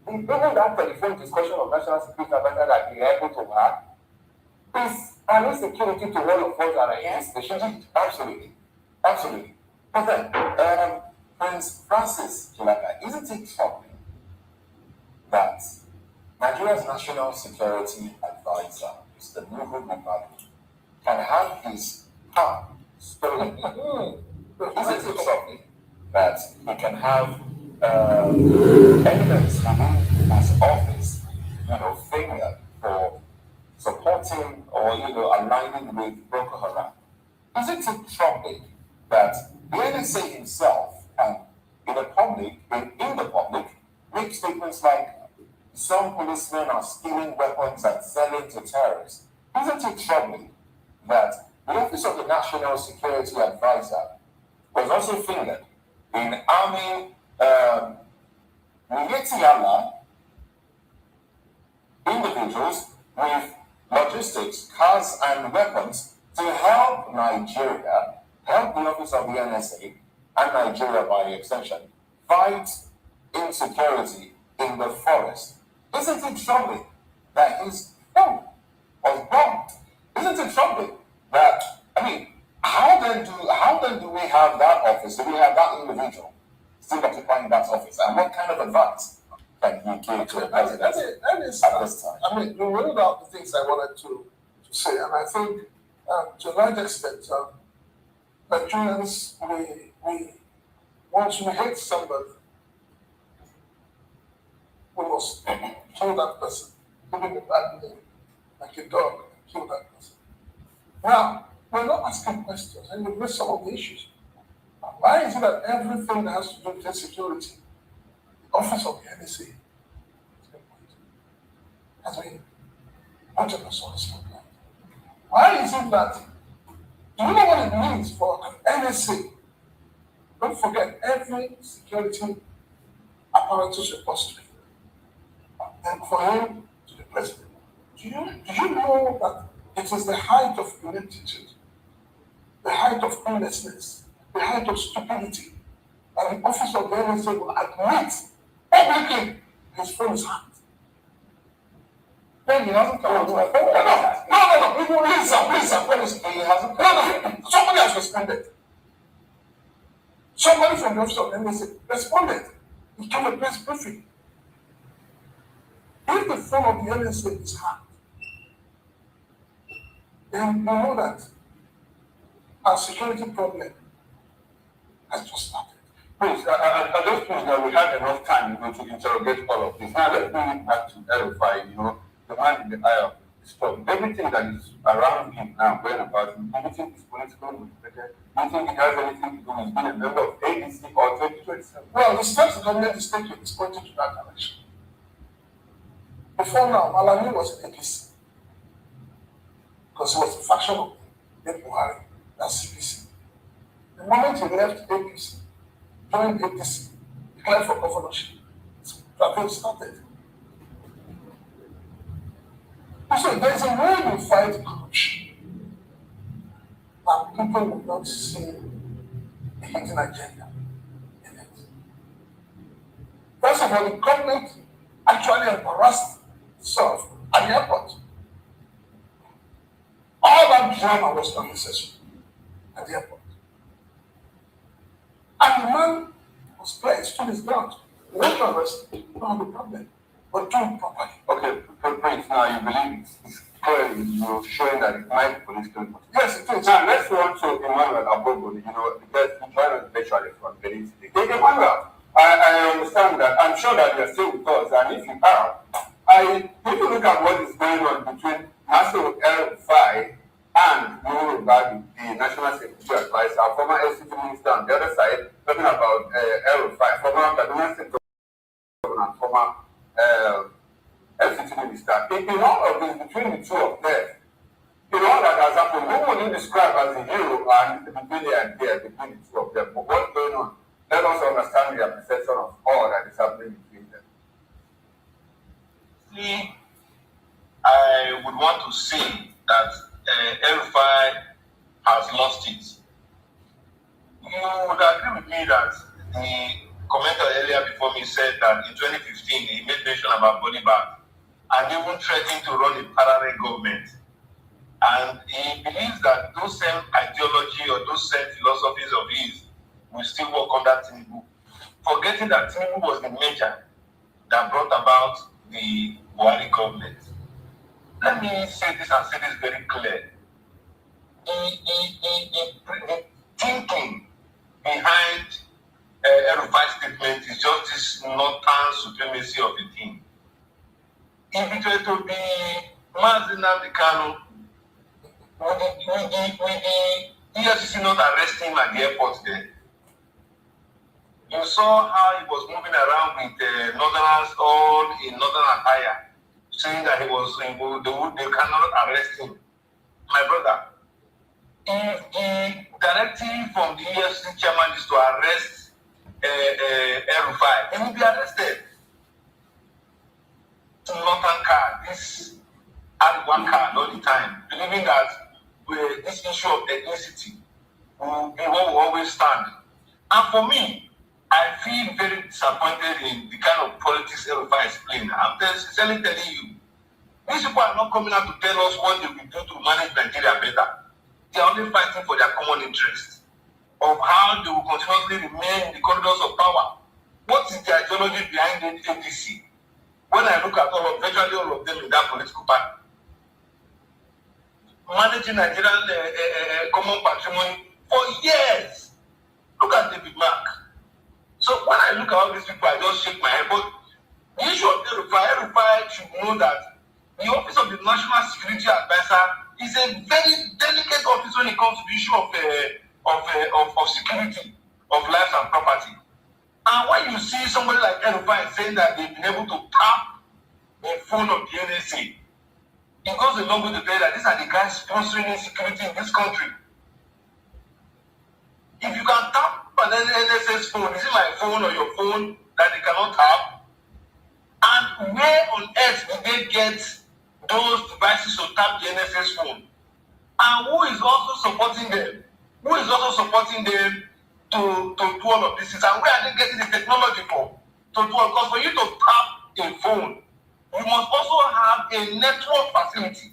Speaker 20: even that telephone discussion of national security advisor that we are able to have is an insecurity to all of us that are in this nation.
Speaker 19: Absolutely. Absolutely. But then, Prince Francis Jalaka, isn't it troubling
Speaker 20: that Nigeria's National Security Advisor, Mr. Nuhu Mubadi, can have his hand stolen? Is it something that he can have evidence within his office, fingered for supporting or aligning with Boko Haram? Isn't it troubling that the NSA himself can, in the public, make statements like some policemen are stealing weapons and selling to terrorists? Isn't it troubling that the Office of the National Security Advisor was also fingered in arming Mietiala individuals with logistics, cars, and weapons to help Nigeria, help the Office of the NSA, and Nigeria by extension, fight insecurity in the forest? Isn't it troubling that his phone was bombed? Isn't it troubling that, how then do we have that office, do we have that individual still occupying that office? And what kind of advice can he give to the president at this time?
Speaker 21: You rolled out the things I wanted to say, and I think to a large extent, Nigerians, we once we hate somebody, we must kill that person, give him a bad name, like a dog, kill that person. Now, we're not asking questions, and we miss some of the issues. Why is it that everything that has to do with security, the office of the NSA, has been 100% spotlight? Why is it that, do you know what it means for an NSA? Don't forget, every security apparatus reports to him. And for him to the president. Do you know that it is the height of ineptitude, the height of cluelessness, the height of stupidity, and the office of the NSA will admit publicly his phone is hacked? Then he hasn't come out to my phone. No. Please, he hasn't. No. Somebody has responded. Somebody from the office of the NSA responded. He came to press briefing. If the phone of the NSA is hacked, then you know that our security problem has just started.
Speaker 20: Please, I just think that we had enough time to interrogate all of this. Now let's bring it back to verify, the man in the eye of the storm. Everything that is around him now, going about him, anything is political motivated. Do you think it has anything to do with being a member of ADC or 2027?
Speaker 21: Well, the steps the government is taking is pointing to that direction. Before now, Malami was in APC because he was a faction of Buhari, that's CPC. The moment he left APC, joined APC, declared for governorship, campaign started. So there's a way we fight corruption, and people will not see the hidden agenda in it. First of all, the government actually embarrassed itself at the airport. All that drama was not necessary at the airport. And the man was placed to his ground. He went to arrest him, not have a problem, but do it properly.
Speaker 20: Okay, Prince, now you believe it's clearly you're showing that it might be political.
Speaker 21: Yes, it is.
Speaker 20: Now let's run to Emmanuel Abogo, because he joined us virtually from Benin today. Emmanuel, I understand that. I'm sure that you're still with us, and if you are, if you look at what is going on between Nasir El-Rufai and Nuhu Mubadi, the National Security Advisor, former SCT Minister, on the other side, talking about El-Rufai, former Kaduna State Governor and former SCT Minister. In all of this, between the two of them, in all that has happened, who would you describe as a hero and between the two of them? But what's going on? Let us understand their perception of all that is happening between them.
Speaker 22: See, I would want to say that El-Rufai has lost it. You would agree with me that the commenter earlier before me said that in 2015 he made mention about body bag and even threatened to run a parallel government. And he believes that those same ideology or those same philosophies of his will still work under Tinubu, forgetting that Tinubu was the major that brought about the Buhari government. Let me say this and say this very clear. The thinking behind El-Rufai's statement is just this northern supremacy of the team. If it were to be Nnamdi Kanu, would the EFCC not arrest him at the airport there? You saw how he was moving around with northerners all in northern attire, saying that they cannot arrest him. My brother, if the directive from the EFCC chairman is to arrest El-Rufai, he will be arrested. Northern card, this one card all the time, believing that this issue of ethnicity will be what will always stand. And for me, I feel very disappointed in the kind of politics El-Rufai is playing. I'm sincerely telling you, these people are not coming out to tell us what they will do to manage Nigeria better. They are only fighting for their common interest of how they will continuously remain in the corridors of power. What is the ideology behind the APC? When I look at virtually all of them in that political party, managing Nigerian common patrimony for years. Look at David Mark. So when I look at all these people, I just shake my head. But the issue of El-Rufai should know that the Office of the National Security Advisor is a very delicate office when it comes to the issue of security of lives and property. And when you see somebody like El-Rufai saying that they've been able to tap the phone of the NSA, it goes a long way to tell you that these are the guys sponsoring insecurity in this country. If you can tap an NSA's phone, is it my phone or your phone that they cannot tap? And where on earth did they get those devices to tap the NSA's phone? And who is also supporting them? Who is also supporting them to do all of this? And where are they getting the technology from? To do all? Because for you to tap a phone, you must also have a network facility.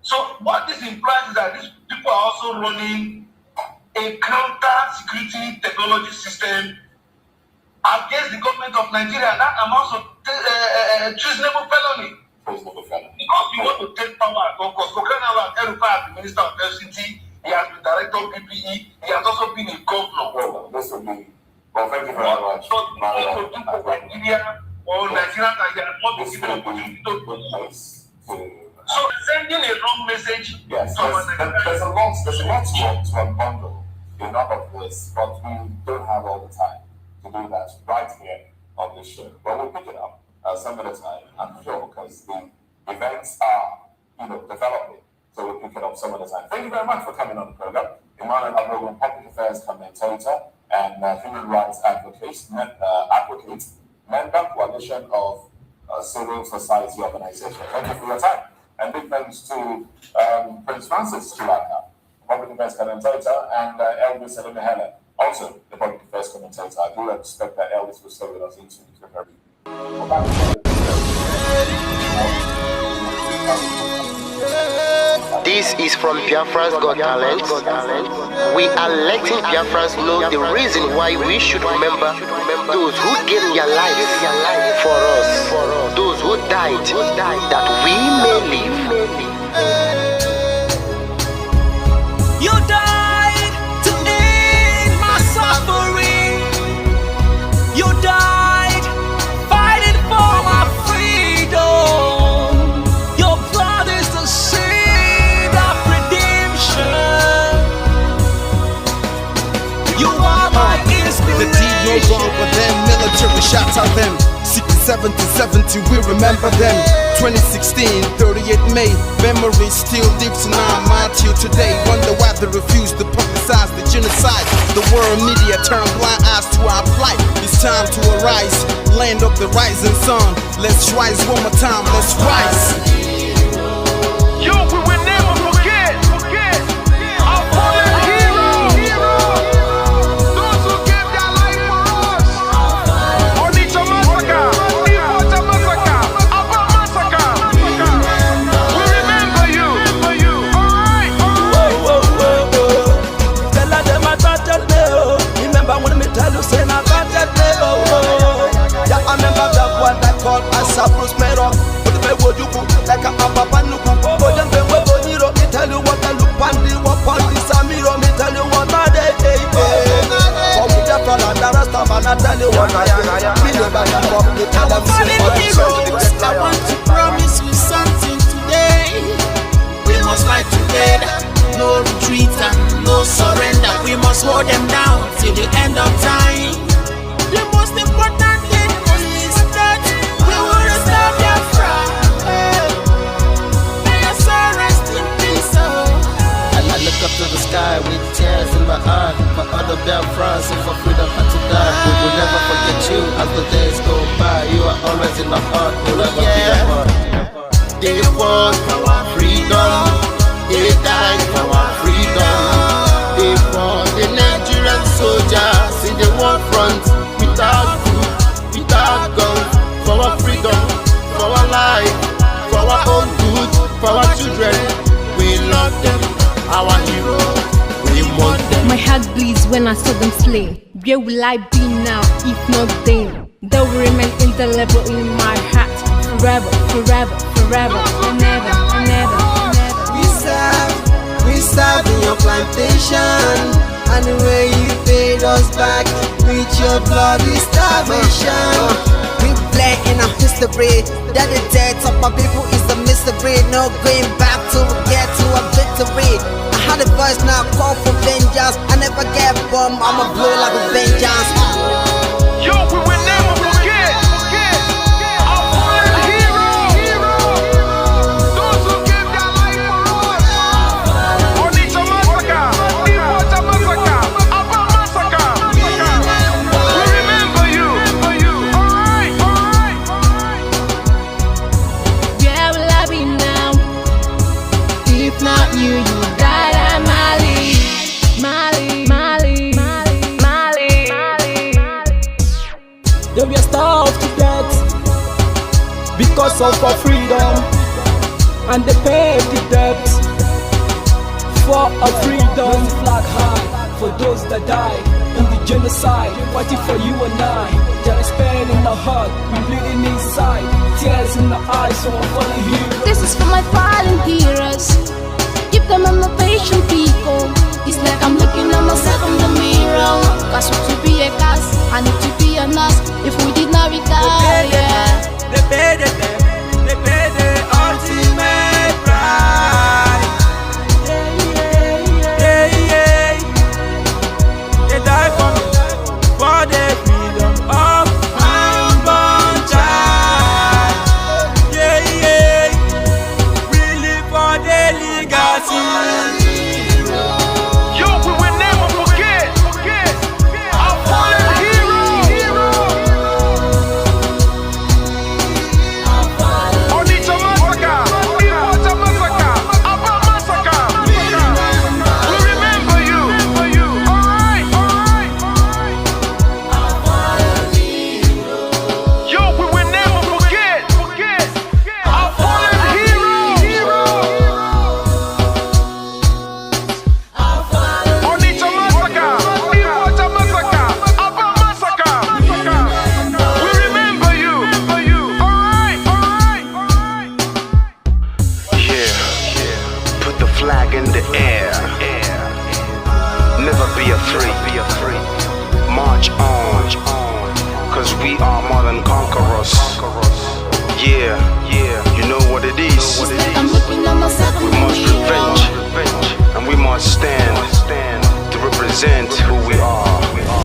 Speaker 22: So what this implies is that these people are also running a counter-security technology system against the government of Nigeria, and that amounts to treasonable felony. Because you want to take power at all costs. El-Rufai as the Minister of FCT, he has been Director of PPE, he has also been a governor.
Speaker 21: Well, thank you very much.
Speaker 22: So, Nigeria or Nigeria has not been given opportunity to do. So, sending a wrong message.
Speaker 21: Yes, there's a lot to unbundle in all of this, but we don't have all the time to do that right here on this show. But we'll pick it up some of the time, I'm sure, because the events are, developing. So we'll pick it up some of the time. Thank you very much for coming on the program. Emmanuel Agogo, public affairs commentator and human rights advocate, member coalition of civil society organization. Thank you for your time. And big thanks to Prince Francis Chilaka, public affairs commentator, and Elvis Elimehele, also the public affairs commentator. I do expect that Elvis will stay with us into the very.
Speaker 1: This is from Biafra's Got Talent. We are letting Biafrans know the reason why we should remember those who gave their lives for us, those who died, that we may live.
Speaker 2: You died to end my suffering. You died fighting for my freedom. Your blood is the seed of redemption. You are my inspiration.
Speaker 3: The deed no wrong with them, military shots at them. 67 to 70, we remember them. 2016, 38 May, memory still lives in our mind till today. Wonder why they refuse to publicize the genocide. The world media turn blind eyes to our plight. It's time to arise, land of the rising sun. Let's rise one more time, let's rise.
Speaker 14: Yo, we will never forget our fallen heroes. Those who gave their life for us. Onitsha massacre, Iwata massacre, Aba massacre. We remember you. Alright.
Speaker 2: Tell them I got that day. Remember when me tell you say I got that day. Yeah, I remember that. Bruce Mero. But the way you go, like a papa nuku. But then when we go hero, me tell you what I look pandi, what pandi Samiro, me tell you what I day. For me the front and the rest of man, I tell you what I do. Me no back and forth, me tell them
Speaker 5: I want to promise you something today. We must fight together, no retreat and no surrender. We must hold them down till the end of time. The most important thing is that we will restore their pride. May your soul rest in peace.
Speaker 8: I look up to the sky with tears in my eye. For other Biafrans and for freedom had to die. We will never forget you as the days go by. You are always in my heart, you'll never be apart.
Speaker 1: They fought for our freedom, they died for our freedom. They fought the Nigerian soldiers in the war front, without food, without guns, for our freedom, for our life, for our own good, for our children. We love them, our heroes, we want them.
Speaker 7: My heart bleeds when I saw them slain. Where will I be now if not then? They will remain indelible in my heart forever, forever, forever, and never, and never, and never.
Speaker 8: We serve in your plantation, and the way you paid us back with your bloody starvation. We play in our history that the death of our people is a mystery. No going back to get to a victory. I had a voice now call for vengeance. I never get bombed, I'ma blow like a vengeance.
Speaker 14: Yo, we will never forget our fallen heroes. Those who gave their life for us. Onitsha massacre, Iwata massacre, Aba massacre. We remember you. Alright.
Speaker 7: Where will I be now if not you? You died at Mali, Mali, Mali, Mali, Mali, Mali.
Speaker 2: They were starved to death because of our freedom, and they paid the debt for our freedom. Flag high for those that died in the genocide, fighting for you and I. There is pain in our heart, we bleeding inside, tears in the eyes, so I'm falling here.
Speaker 9: This is for my fallen heroes. Give them a motivation, people. It's like I'm looking at myself in the mirror. Cause to be a cast, I need to be a nurse. If we did not retire,
Speaker 2: They paid the ultimate price. They died for me, for the freedom of my unborn child. We live for the legacy.
Speaker 14: Yo, we will never forget our fallen heroes. Onitsha massacre, Iwata massacre, Aba massacre. We remember you. Alright. Yo, we will never forget our fallen heroes. Onitsha massacre, Iwata massacre, Aba massacre. We remember you. Alright.
Speaker 4: Yeah, put the flag in the air. Never be afraid. March on, cause we are more than conquerors.